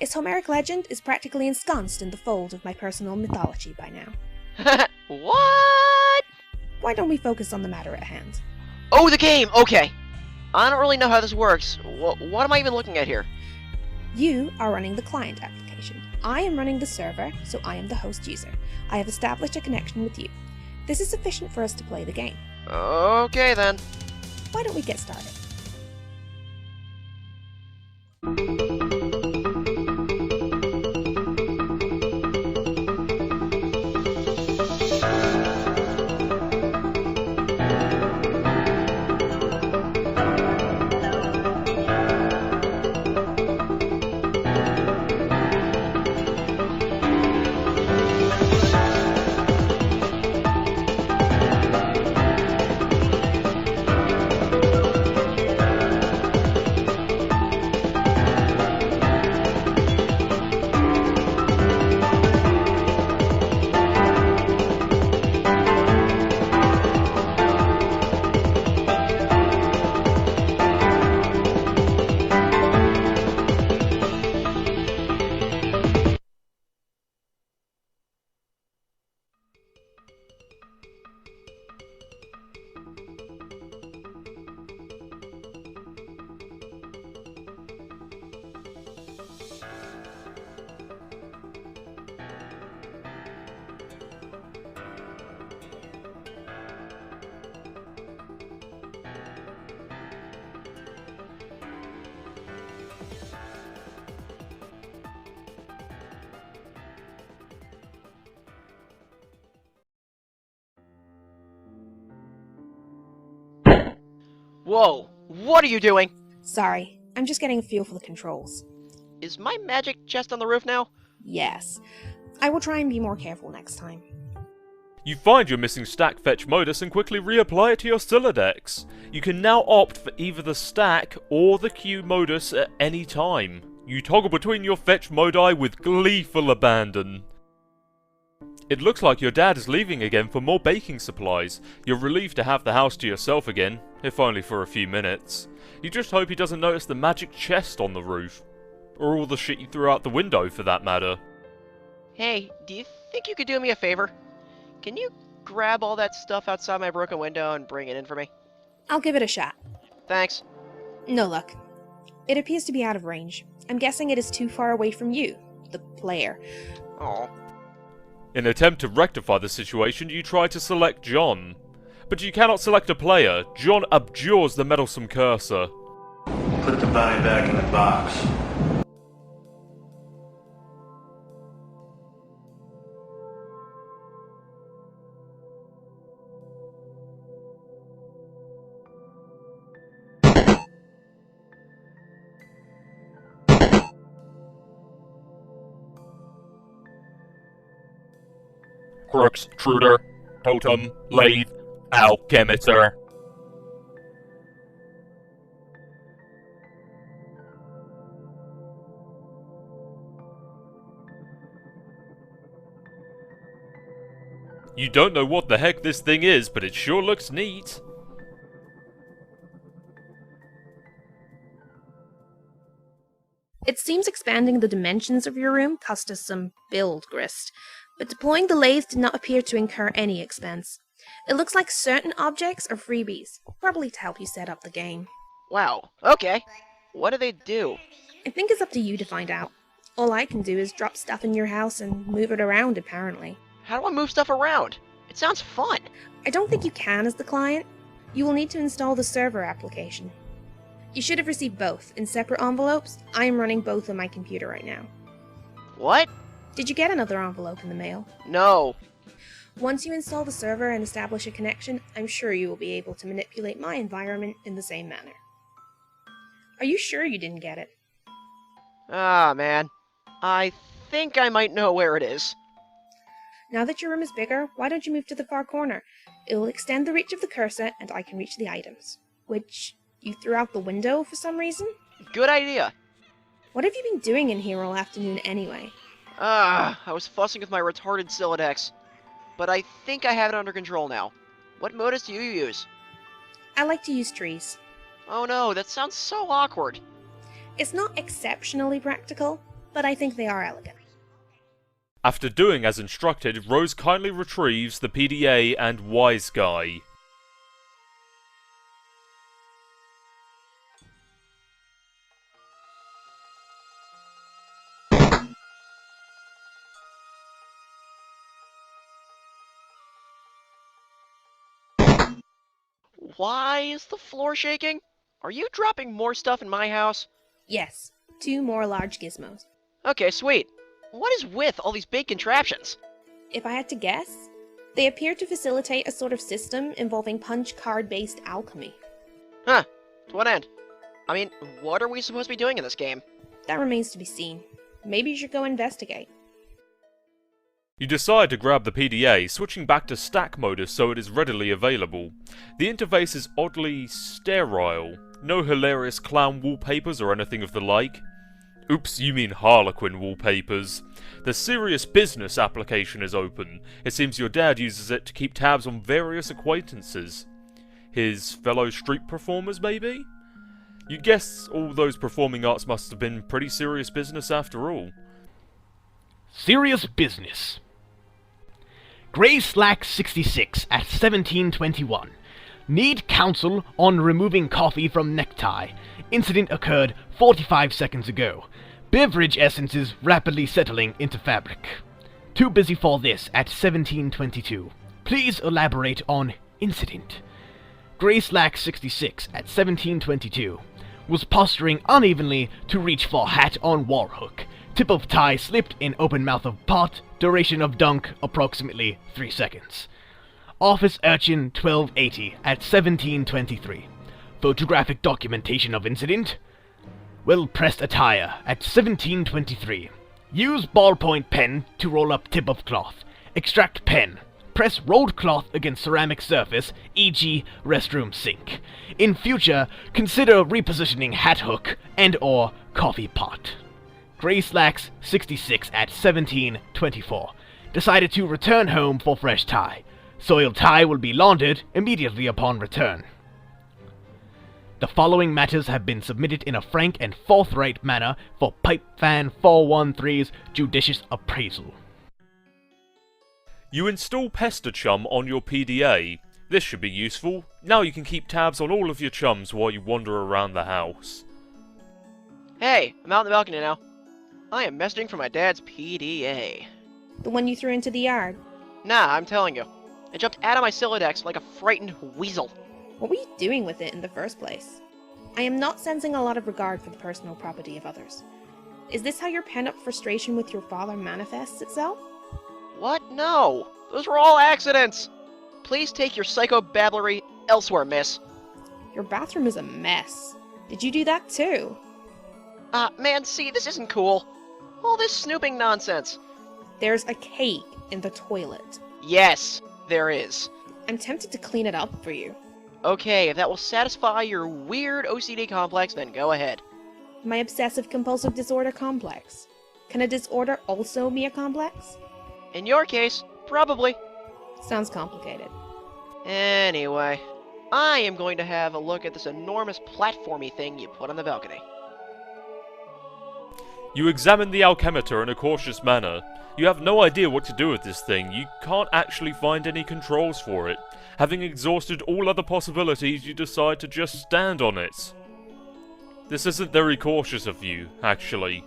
Speaker 5: Its Homeric legend is practically ensconced in the fold of my personal mythology by now.
Speaker 3: What?
Speaker 5: Why don't we focus on the matter at hand?
Speaker 3: Oh, the game! Okay. I don't really know how this works. What am I even looking at here?
Speaker 5: You are running the client application. I am running the server, so I am the host user. I have established a connection with you. This is sufficient for us to play the game.
Speaker 3: Okay, then.
Speaker 5: Why don't we get started?
Speaker 3: Whoa, what are you doing?
Speaker 5: Sorry, I'm just getting a feel for the controls.
Speaker 3: Is my magic chest on the roof now?
Speaker 5: Yes. I will try and be more careful next time.
Speaker 1: You find your missing stack fetch modus and quickly reapply it to your Silodex. You can now opt for either the stack or the queue modus at any time. You toggle between your fetch modi with gleeful abandon. It looks like your dad is leaving again for more baking supplies. You're relieved to have the house to yourself again, if only for a few minutes. You just hope he doesn't notice the magic chest on the roof. Or all the shit you threw out the window, for that matter.
Speaker 3: Hey, do you think you could do me a favor? Can you grab all that stuff outside my broken window and bring it in for me?
Speaker 5: I'll give it a shot.
Speaker 3: Thanks.
Speaker 5: No luck. It appears to be out of range. I'm guessing it is too far away from you, the player.
Speaker 3: Oh.
Speaker 1: In an attempt to rectify the situation, you try to select John. But you cannot select a player. John abjures the meddlesome cursor.
Speaker 7: Put the bunny back in the box.
Speaker 1: Crooks, Truder, Totem, Lathe, Alchemister. You don't know what the heck this thing is, but it sure looks neat.
Speaker 5: It seems expanding the dimensions of your room cost us some build grist, but deploying the lathe did not appear to incur any expense. It looks like certain objects are freebies, probably to help you set up the game.
Speaker 3: Wow, okay. What do they do?
Speaker 5: I think it's up to you to find out. All I can do is drop stuff in your house and move it around, apparently.
Speaker 3: How do I move stuff around? It sounds fun.
Speaker 5: I don't think you can as the client. You will need to install the server application. You should have received both in separate envelopes. I am running both on my computer right now.
Speaker 3: What?
Speaker 5: Did you get another envelope in the mail?
Speaker 3: No.
Speaker 5: Once you install the server and establish a connection, I'm sure you will be able to manipulate my environment in the same manner. Are you sure you didn't get it?
Speaker 3: Ah, man. I think I might know where it is.
Speaker 5: Now that your room is bigger, why don't you move to the far corner? It will extend the reach of the cursor and I can reach the items. Which you threw out the window for some reason?
Speaker 3: Good idea.
Speaker 5: What have you been doing in here all afternoon anyway?
Speaker 3: I was fussing with my retarded Silodex. But I think I have it under control now. What modus do you use?
Speaker 5: I like to use trees.
Speaker 3: Oh no, that sounds so awkward.
Speaker 5: It's not exceptionally practical, but I think they are elegant.
Speaker 1: After doing as instructed, Rose kindly retrieves the PDA and Wise Guy.
Speaker 3: Why is the floor shaking? Are you dropping more stuff in my house?
Speaker 5: Yes, 2 more large gizmos.
Speaker 3: Okay, sweet. What is with all these big contraptions?
Speaker 5: If I had to guess, they appear to facilitate a sort of system involving punch card-based alchemy.
Speaker 3: Huh. To what end? I mean, what are we supposed to be doing in this game?
Speaker 5: That remains to be seen. Maybe you should go investigate.
Speaker 1: You decide to grab the PDA, switching back to stack modus so it is readily available. The interface is oddly sterile. No hilarious clown wallpapers or anything of the like. Oops, you mean Harlequin wallpapers. The Serious Business application is open. It seems your dad uses it to keep tabs on various acquaintances. His fellow street performers, maybe? You guess all those performing arts must have been pretty serious business after all.
Speaker 4: Serious business. Grey Slack 66 at 1721. Need counsel on removing coffee from necktie. Incident occurred 45 seconds ago. Beverage essences rapidly settling into fabric. Too busy for this at 1722. Please elaborate on incident. Grey Slack 66 at 1722. Was posturing unevenly to reach for hat on wall hook. Tip of tie slipped in open mouth of pot. Duration of dunk approximately 3 seconds. Office Urchin 1280 at 1723. Photographic documentation of incident. Well-pressed attire at 1723. Use ballpoint pen to roll up tip of cloth. Extract pen. Press rolled cloth against ceramic surface, e.g. restroom sink. In future, consider repositioning hat hook and or coffee pot. Grey Slacks 66 at 1724. Decided to return home for fresh tie. Soiled tie will be laundered immediately upon return. The following matters have been submitted in a frank and forthright manner for Pipefan 413's judicious appraisal.
Speaker 1: You install Pester Chum on your PDA. This should be useful. Now you can keep tabs on all of your chums while you wander around the house.
Speaker 3: Hey, I'm out on the balcony now. I am messaging from my dad's PDA.
Speaker 5: The one you threw into the yard.
Speaker 3: Nah, I'm telling you. It jumped out of my Silodex like a frightened weasel.
Speaker 5: What were you doing with it in the first place? I am not sensing a lot of regard for the personal property of others. Is this how your pent-up frustration with your father manifests itself?
Speaker 3: What? No! Those were all accidents! Please take your psychobabblery elsewhere, miss.
Speaker 5: Your bathroom is a mess. Did you do that too?
Speaker 3: Man, see, this isn't cool. All this snooping nonsense.
Speaker 5: There's a cake in the toilet.
Speaker 3: Yes, there is.
Speaker 5: I'm tempted to clean it up for you.
Speaker 3: Okay, if that will satisfy your weird OCD complex, then go ahead.
Speaker 5: My obsessive-compulsive disorder complex. Can a disorder also be a complex?
Speaker 3: In your case, probably.
Speaker 5: Sounds complicated.
Speaker 3: Anyway, I am going to have a look at this enormous platformy thing you put on the balcony.
Speaker 1: You examine the alchemeter in a cautious manner. You have no idea what to do with this thing. You can't actually find any controls for it. Having exhausted all other possibilities, you decide to just stand on it. This isn't very cautious of you, actually.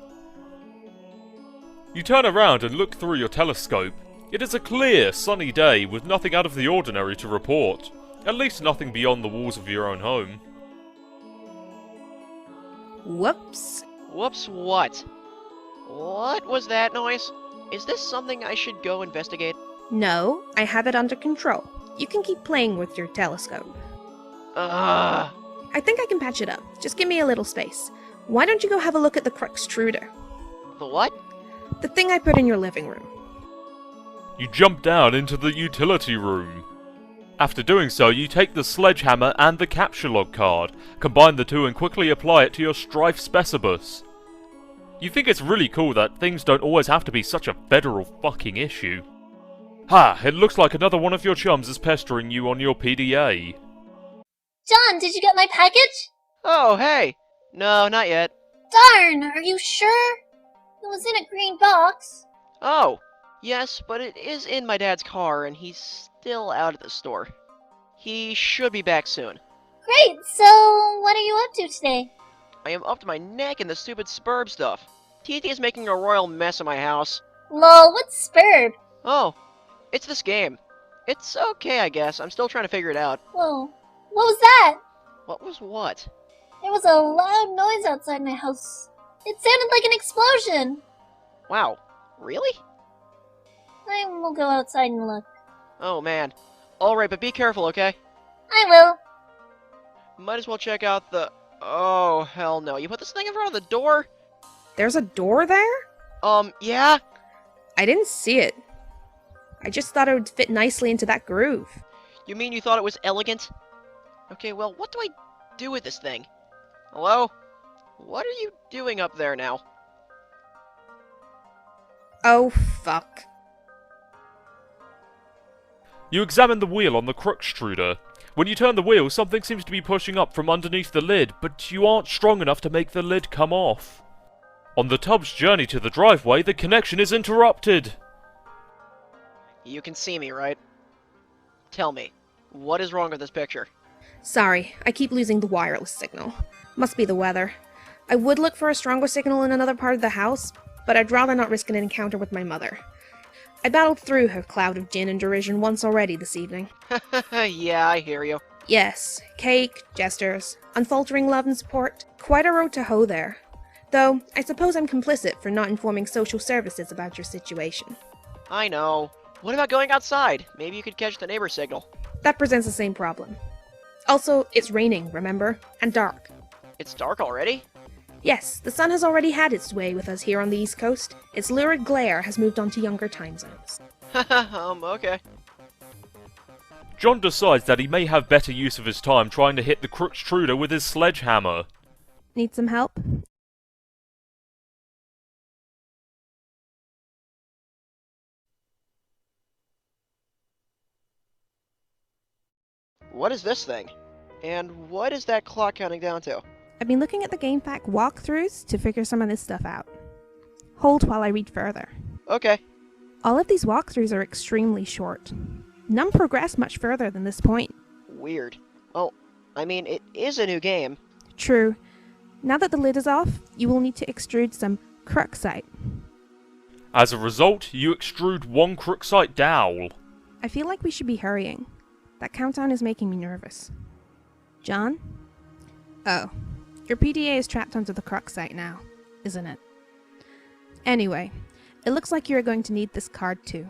Speaker 1: You turn around and look through your telescope. It is a clear, sunny day with nothing out of the ordinary to report. At least nothing beyond the walls of your own home.
Speaker 5: Whoops.
Speaker 3: Whoops, what? What was that noise? Is this something I should go investigate?
Speaker 5: No, I have it under control. You can keep playing with your telescope.
Speaker 3: Ugh.
Speaker 5: I think I can patch it up. Just give me a little space. Why don't you go have a look at the Cruxtruder?
Speaker 3: The what?
Speaker 5: The thing I put in your living room.
Speaker 1: You jump down into the utility room. After doing so, you take the sledgehammer and the capture log card, combine the two and quickly apply it to your Strife Specibus. You think it's really cool that things don't always have to be such a federal fucking issue. Ha! It looks like another one of your chums is pestering you on your PDA.
Speaker 6: John, did you get my package?
Speaker 3: Oh, hey! No, not yet.
Speaker 6: Darn, are you sure? It was in a green box.
Speaker 3: Oh, yes, but it is in my dad's car, and he's still out at the store. He should be back soon.
Speaker 6: Great, so what are you up to today?
Speaker 3: I am up to my neck in the stupid Spurb stuff. TT is making a royal mess of my house.
Speaker 6: Lol, what's Spurb?
Speaker 3: Oh, it's this game. It's okay, I guess. I'm still trying to figure it out.
Speaker 6: Whoa, what was that?
Speaker 3: What was what?
Speaker 6: There was a loud noise outside my house. It sounded like an explosion.
Speaker 3: Wow, really?
Speaker 6: I will go outside and look.
Speaker 3: Oh, man. Alright, but be careful, okay?
Speaker 6: I will.
Speaker 3: Might as well check out the... Oh, hell no. You put this thing in front of the door?
Speaker 5: There's a door there?
Speaker 3: Yeah?
Speaker 5: I didn't see it. I just thought it would fit nicely into that groove.
Speaker 3: You mean you thought it was elegant? Okay, well, what do I do with this thing? Hello? What are you doing up there now?
Speaker 5: Oh, fuck.
Speaker 1: You examine the wheel on the Cruxtruder. When you turn the wheel, something seems to be pushing up from underneath the lid, but you aren't strong enough to make the lid come off. On the tub's journey to the driveway, the connection is interrupted.
Speaker 3: You can see me, right? Tell me, what is wrong with this picture?
Speaker 5: Sorry, I keep losing the wireless signal. Must be the weather. I would look for a stronger signal in another part of the house, but I'd rather not risk an encounter with my mother. I battled through her cloud of gin and derision once already this evening.
Speaker 3: Yeah, I hear you.
Speaker 5: Yes, cake, gestures, unfaltering love and support. Quite a road to hoe there. Though, I suppose I'm complicit for not informing social services about your situation.
Speaker 3: I know. What about going outside? Maybe you could catch the neighbor signal.
Speaker 5: That presents the same problem. Also, it's raining, remember? And dark.
Speaker 3: It's dark already?
Speaker 5: Yes, the sun has already had its way with us here on the East Coast. Its lurid glare has moved on to younger time zones.
Speaker 3: Okay.
Speaker 1: John decides that he may have better use of his time trying to hit the Cruxtruder with his sledgehammer.
Speaker 5: Need some help?
Speaker 3: What is this thing? And what is that clock counting down to?
Speaker 5: I've been looking at the GameFAQ walkthroughs to figure some of this stuff out. Hold while I read further.
Speaker 3: Okay.
Speaker 5: All of these walkthroughs are extremely short. None progress much further than this point.
Speaker 3: Weird. Well, I mean, it is a new game.
Speaker 5: True. Now that the lid is off, you will need to extrude some Cruxite.
Speaker 1: As a result, you extrude one Cruxite dowel.
Speaker 5: I feel like we should be hurrying. That countdown is making me nervous. John? Oh. Your PDA is trapped onto the Cruxite now, isn't it? Anyway, it looks like you're going to need this card too.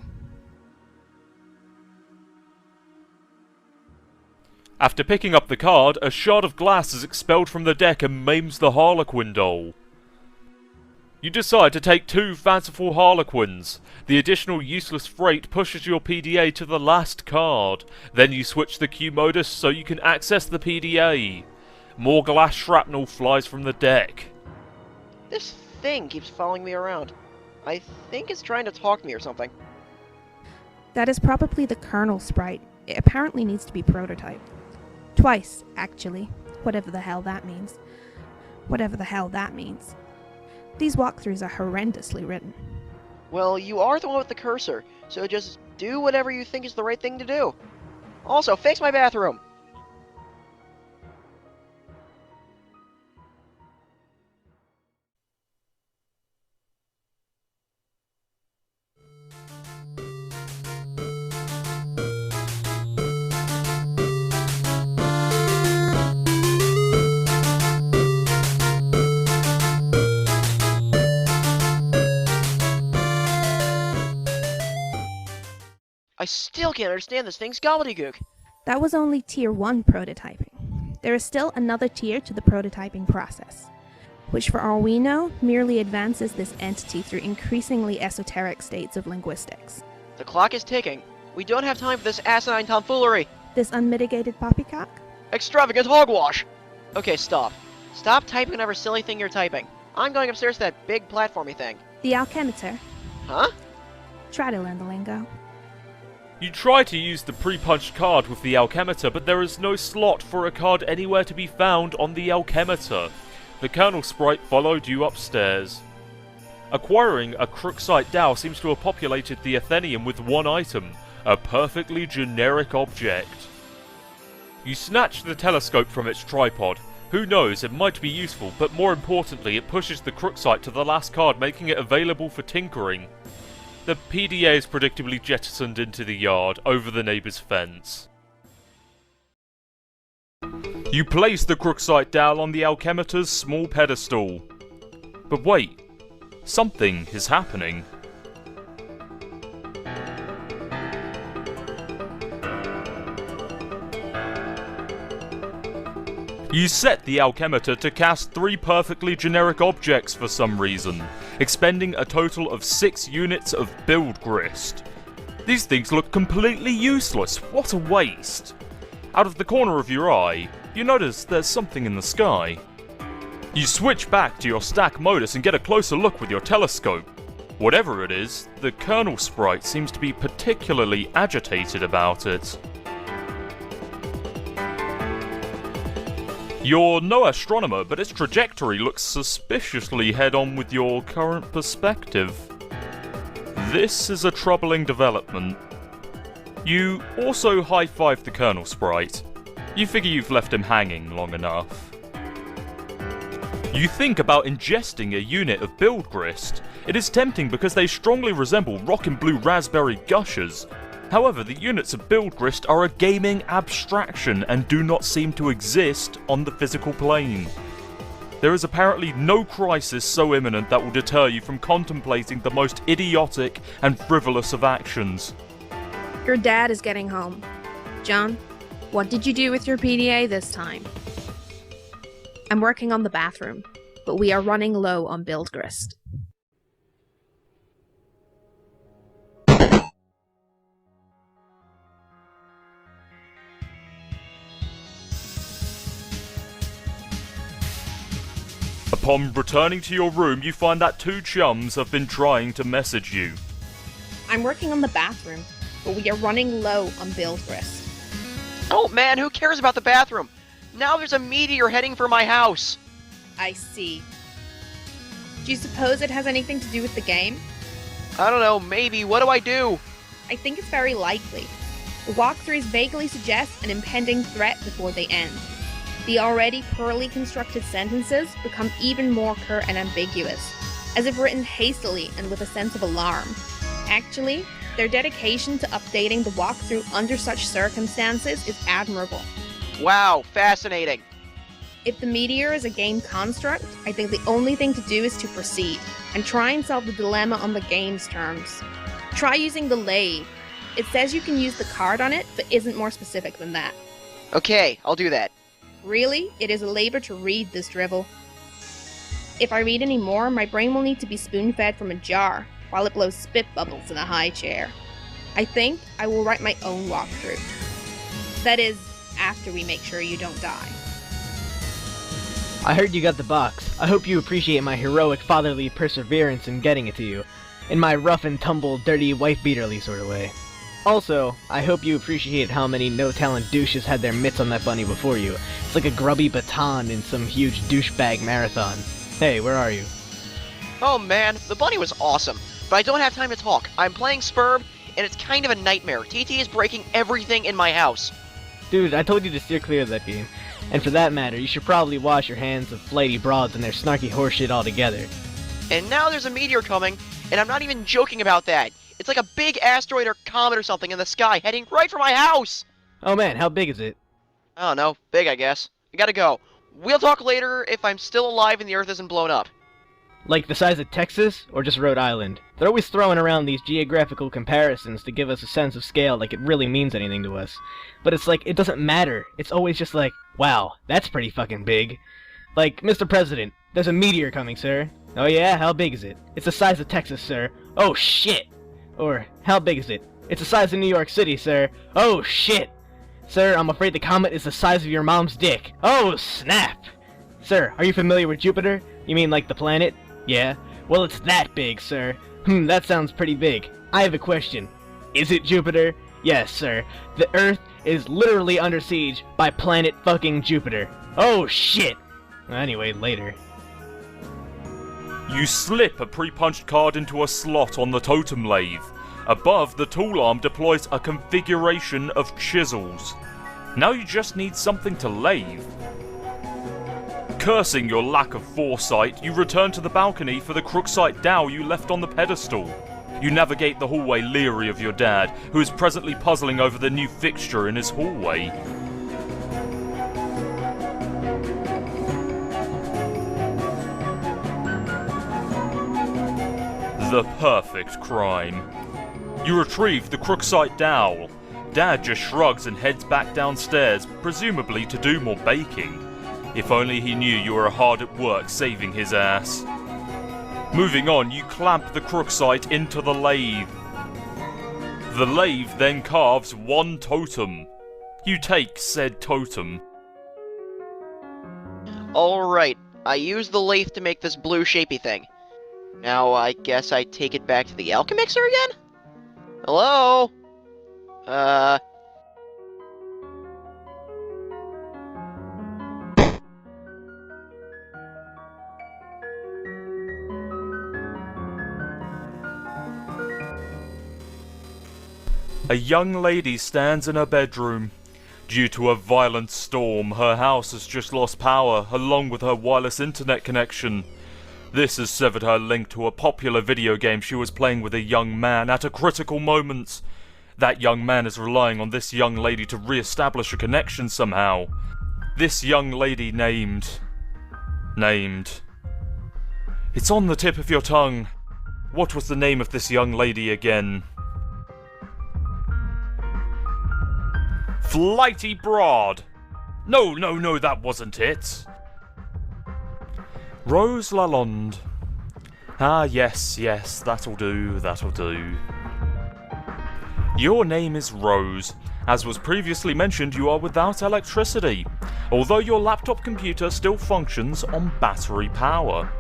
Speaker 1: After picking up the card, a shard of glass is expelled from the deck and maims the Harlequin doll. You decide to take 2 fanciful Harlequins. The additional useless freight pushes your PDA to the last card. Then you switch the Q modus so you can access the PDA. More glass shrapnel flies from the deck.
Speaker 3: This thing keeps following me around. I think it's trying to talk to me or something.
Speaker 5: That is probably the kernel sprite. It apparently needs to be prototyped. Twice, actually. Whatever the hell that means. Whatever the hell that means. These walkthroughs are horrendously written.
Speaker 3: Well, you are the one with the cursor, so just do whatever you think is the right thing to do. Also, fix my bathroom! still can't understand this thing's gobbledygook.
Speaker 5: That was only Tier 1 prototyping. There is still another tier to the prototyping process, which for all we know, merely advances this entity through increasingly esoteric states of linguistics.
Speaker 3: The clock is ticking. We don't have time for this asinine tomfoolery.
Speaker 5: This unmitigated poppycock?
Speaker 3: Extravagant hogwash! Okay, stop. Stop typing whatever silly thing you're typing. I'm going upstairs to that big platformy thing.
Speaker 5: The alchemitor.
Speaker 3: Huh?
Speaker 5: Try to learn the lingo.
Speaker 1: You try to use the pre-punched card with the alchemitor, but there is no slot for a card anywhere to be found on the alchemitor. The Colonel sprite followed you upstairs. Acquiring a Crooksite Dow seems to have populated the Athenium with one item, a perfectly generic object. You snatch the telescope from its tripod. Who knows, it might be useful, but more importantly, it pushes the Crooksite to the last card, making it available for tinkering. The PDA is predictably jettisoned into the yard, over the neighbour's fence. You place the Crooksite Dowel on the alchemitor's small pedestal. But wait, something is happening. You set the alchemitor to cast 3 perfectly generic objects for some reason, expending a total of 6 units of build grist. These things look completely useless, what a waste! Out of the corner of your eye, you notice there's something in the sky. You switch back to your stack modus and get a closer look with your telescope. Whatever it is, the Colonel sprite seems to be particularly agitated about it. You're no astronomer, but its trajectory looks suspiciously head-on with your current perspective. This is a troubling development. You also high-five the Colonel sprite. You figure you've left him hanging long enough. You think about ingesting a unit of build grist. It is tempting because they strongly resemble Rockin' Blue Raspberry Gushers. However, the units of build grist are a gaming abstraction and do not seem to exist on the physical plane. There is apparently no crisis so imminent that will deter you from contemplating the most idiotic and frivolous of actions.
Speaker 5: Your dad is getting home. John, what did you do with your PDA this time? I'm working on the bathroom, but we are running low on build grist.
Speaker 1: Upon returning to your room, you find that 2 chums have been trying to message you.
Speaker 5: I'm working on the bathroom, but we are running low on build grist.
Speaker 3: Oh man, who cares about the bathroom? Now there's a meteor heading for my house.
Speaker 5: I see. Do you suppose it has anything to do with the game?
Speaker 3: I don't know, maybe. What do I do?
Speaker 5: I think it's very likely. The walkthroughs vaguely suggest an impending threat before they end. The already poorly constructed sentences become even more curt and ambiguous, as if written hastily and with a sense of alarm. Actually, their dedication to updating the walkthrough under such circumstances is admirable.
Speaker 3: Wow, fascinating.
Speaker 5: If the meteor is a game construct, I think the only thing to do is to proceed, and try and solve the dilemma on the game's terms. Try using the lathe. It says you can use the card on it, but isn't more specific than that.
Speaker 3: Okay, I'll do that.
Speaker 5: Really, it is a labor to read this drivel. If I read any more, my brain will need to be spoon-fed from a jar, while it blows spit bubbles in a high chair. I think I will write my own walkthrough. That is, after we make sure you don't die.
Speaker 2: I heard you got the box. I hope you appreciate my heroic fatherly perseverance in getting it to you, in my rough and tumble, dirty, wife-beaterly sort of way. Also, I hope you appreciate how many no-talent douches had their mitts on that bunny before you. It's like a grubby baton in some huge douchebag marathon. Hey, where are you?
Speaker 3: Oh man, the bunny was awesome, but I don't have time to talk. I'm playing Spurb, and it's kind of a nightmare. TT is breaking everything in my house.
Speaker 2: Dude, I told you to steer clear of that game. And for that matter, you should probably wash your hands of flighty broads and their snarky horseshit altogether.
Speaker 3: And now there's a meteor coming, and I'm not even joking about that. It's like a big asteroid or comet or something in the sky heading right for my house!
Speaker 2: Oh man, how big is it?
Speaker 3: I don't know. Big, I guess. I gotta go. We'll talk later if I'm still alive and the Earth isn't blown up.
Speaker 2: Like the size of Texas, or just Rhode Island? They're always throwing around these geographical comparisons to give us a sense of scale like it really means anything to us. But it's like, it doesn't matter. It's always just like, wow, that's pretty fucking big. Like, Mr. President, there's a meteor coming, sir. Oh yeah? How big is it? It's the size of Texas, sir. Oh shit! Or, how big is it? It's the size of New York City, sir. Oh shit! Sir, I'm afraid the comet is the size of your mom's dick. Oh snap! Sir, are you familiar with Jupiter? You mean like the planet? Yeah? Well, it's that big, sir. That sounds pretty big. I have a question. Is it Jupiter? Yes, sir. The Earth is literally under siege by planet fucking Jupiter. Oh shit! Anyway, later.
Speaker 1: You slip a pre-punched card into a slot on the totem lathe. Above, the tool arm deploys a configuration of chisels. Now you just need something to lathe. Cursing your lack of foresight, you return to the balcony for the crooksite dowel you left on the pedestal. You navigate the hallway leery of your dad, who is presently puzzling over the new fixture in his hallway. The perfect crime. You retrieve the crooksite dowel. Dad just shrugs and heads back downstairs, presumably to do more baking. If only he knew you were hard at work saving his ass. Moving on, you clamp the crooksite into the lathe. The lathe then carves one totem. You take said totem.
Speaker 3: Alright, I used the lathe to make this blue shapy thing. Now I guess I take it back to the alchemixer again? Hello?
Speaker 1: A young lady stands in her bedroom. Due to a violent storm, her house has just lost power, along with her wireless internet connection. This has severed her link to a popular video game she was playing with a young man at a critical moment. That young man is relying on this young lady to re-establish a connection somehow. This young lady named... It's on the tip of your tongue. What was the name of this young lady again? Flighty Broad! No, that wasn't it. Rose Lalonde. Ah, yes, that'll do. Your name is Rose. As was previously mentioned, you are without electricity, although your laptop computer still functions on battery power.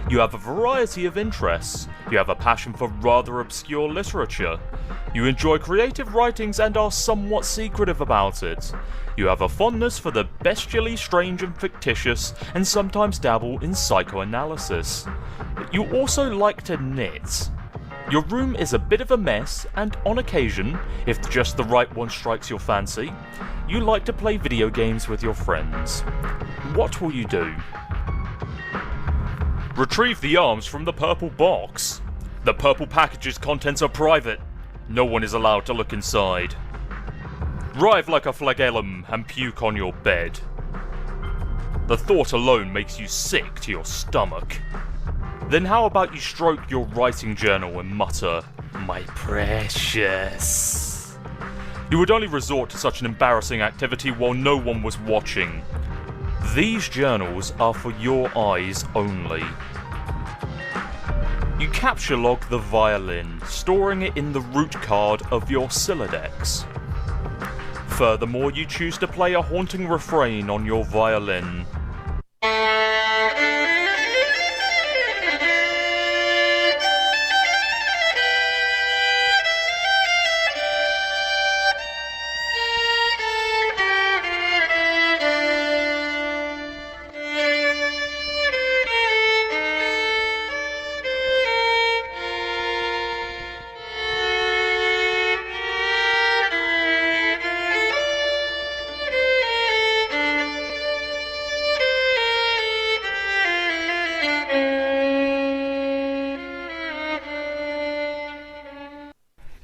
Speaker 1: You have a variety of interests. You have a passion for rather obscure literature. You enjoy creative writings and are somewhat secretive about it. You have a fondness for the bestially strange and fictitious, and sometimes dabble in psychoanalysis. You also like to knit. Your room is a bit of a mess, and on occasion, if just the right one strikes your fancy, you like to play video games with your friends. What will you do? Retrieve the arms from the purple box. The purple package's contents are private. No one is allowed to look inside. Writhe like a flagellum and puke on your bed. The thought alone makes you sick to your stomach. Then how about you stroke your writing journal and mutter, "My precious." You would only resort to such an embarrassing activity while no one was watching. These journals are for your eyes only. You capture log the violin, storing it in the root card of your Silodex. Furthermore, you choose to play a haunting refrain on your violin.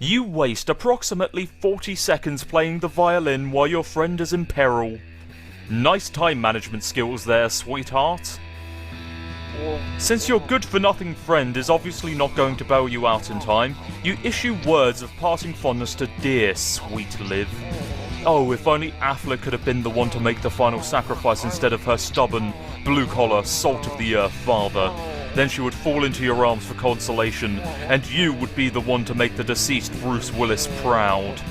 Speaker 1: You waste approximately 40 seconds playing the violin while your friend is in peril. Nice time management skills there, sweetheart. Since your good-for-nothing friend is obviously not going to bail you out in time, you issue words of parting fondness to dear, sweet Liv. Oh, if only Affleck could have been the one to make the final sacrifice instead of her stubborn, blue-collar, salt-of-the-earth father. Then she would fall into your arms for consolation, and you would be the one to make the deceased Bruce Willis proud.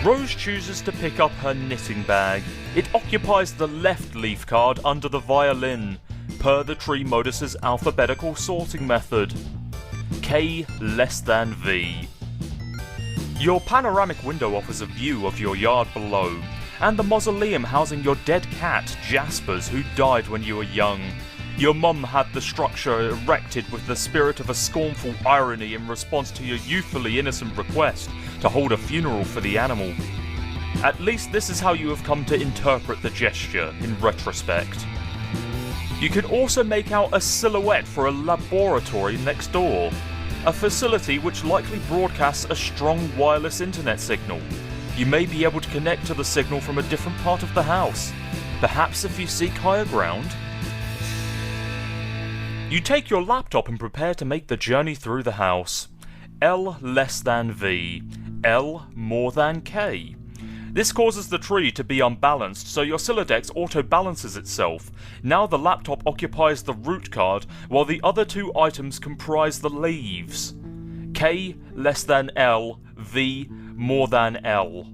Speaker 1: Rose chooses to pick up her knitting bag. It occupies the left leaf card under the violin, per the tree modus's alphabetical sorting method. K less than V. Your panoramic window offers a view of your yard below, and the mausoleum housing your dead cat, Jasper's, who died when you were young. Your mum had the structure erected with the spirit of a scornful irony in response to your youthfully innocent request to hold a funeral for the animal. At least this is how you have come to interpret the gesture in retrospect. You can also make out a silhouette for a laboratory next door, a facility which likely broadcasts a strong wireless internet signal. You may be able to connect to the signal from a different part of the house, perhaps if you seek higher ground. You take your laptop and prepare to make the journey through the house. L less than V, L more than K. This causes the tree to be unbalanced, so your Silodex auto-balances itself. Now the laptop occupies the root card, while the other two items comprise the leaves. K less than L, V more than L.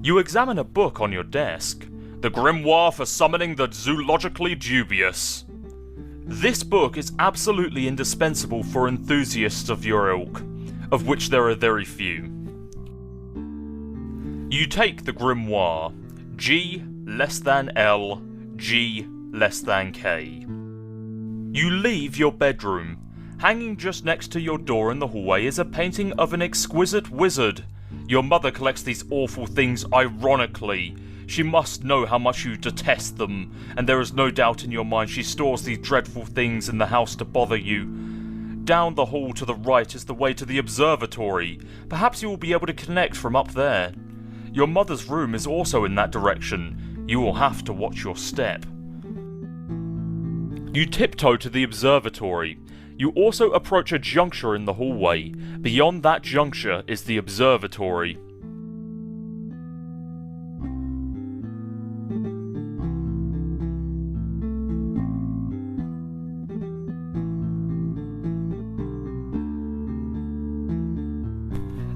Speaker 1: You examine a book on your desk. The Grimoire for Summoning the Zoologically Dubious. This book is absolutely indispensable for enthusiasts of your ilk, of which there are very few. You take the Grimoire, G less than L, G less than K. You leave your bedroom. Hanging just next to your door in the hallway is a painting of an exquisite wizard. Your mother collects these awful things ironically. She must know how much you detest them, and there is no doubt in your mind she stores these dreadful things in the house to bother you. Down the hall to the right is the way to the observatory. Perhaps you will be able to connect from up there. Your mother's room is also in that direction. You will have to watch your step. You tiptoe to the observatory. You also approach a juncture in the hallway. Beyond that juncture is the observatory.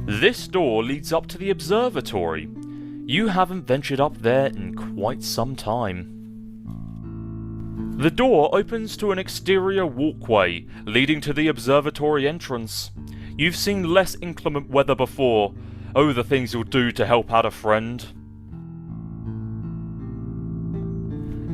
Speaker 1: This door leads up to the observatory. You haven't ventured up there in quite some time. The door opens to an exterior walkway leading to the observatory entrance. You've seen less inclement weather before. Oh, the things you'll do to help out a friend.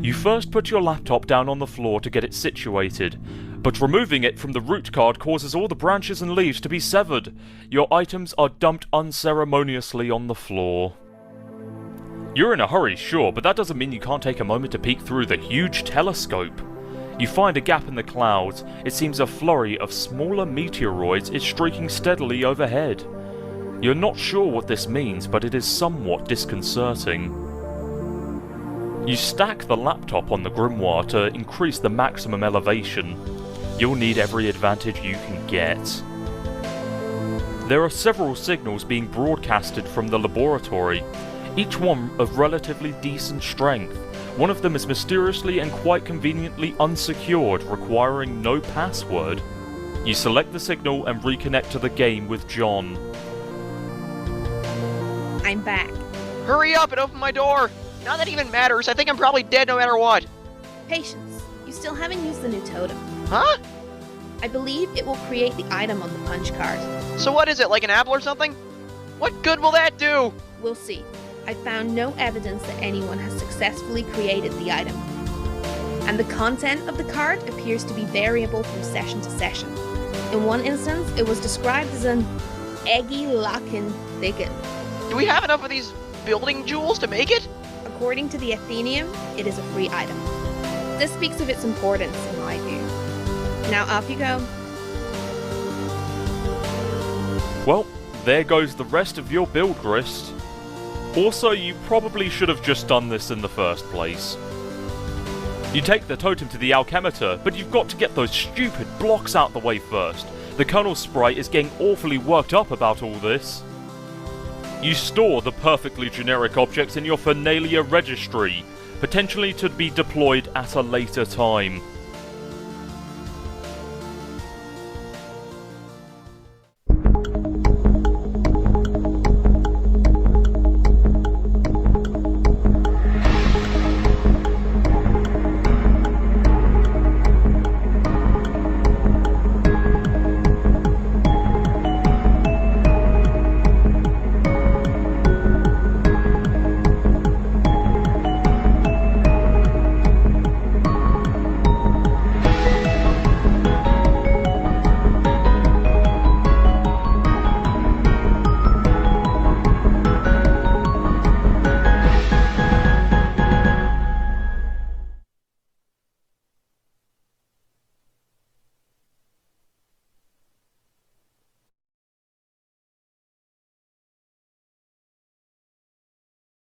Speaker 1: You first put your laptop down on the floor to get it situated, but removing it from the root card causes all the branches and leaves to be severed. Your items are dumped unceremoniously on the floor. You're in a hurry, sure, but that doesn't mean you can't take a moment to peek through the huge telescope. You find a gap in the clouds. It seems a flurry of smaller meteoroids is streaking steadily overhead. You're not sure what this means, but it is somewhat disconcerting. You stack the laptop on the Grimoire to increase the maximum elevation. You'll need every advantage you can get. There are several signals being broadcasted from the laboratory, each one of relatively decent strength. One of them is mysteriously and quite conveniently unsecured, requiring no password. You select the signal and reconnect to the game with John.
Speaker 5: I'm back.
Speaker 3: Hurry up and open my door! Not that it even matters, I think I'm probably dead no matter what.
Speaker 5: Patience. You still haven't used the new totem.
Speaker 3: Huh?
Speaker 5: I believe it will create the item on the punch card.
Speaker 3: So what is it, like an apple or something? What good will that do?
Speaker 5: We'll see. I found no evidence that anyone has successfully created the item. And the content of the card appears to be variable from session to session. In one instance, it was described as an eggy lockin' thicket.
Speaker 3: Do we have enough of these building jewels to make it?
Speaker 5: According to the Athenium, it is a free item. This speaks of its importance, in my view. Now off you go.
Speaker 1: Well, there goes the rest of your build grist. Also, you probably should have just done this in the first place. You take the totem to the alchemitor, but you've got to get those stupid blocks out the way first. The Colonel sprite is getting awfully worked up about all this. You store the perfectly generic objects in your Fernalia registry, potentially to be deployed at a later time.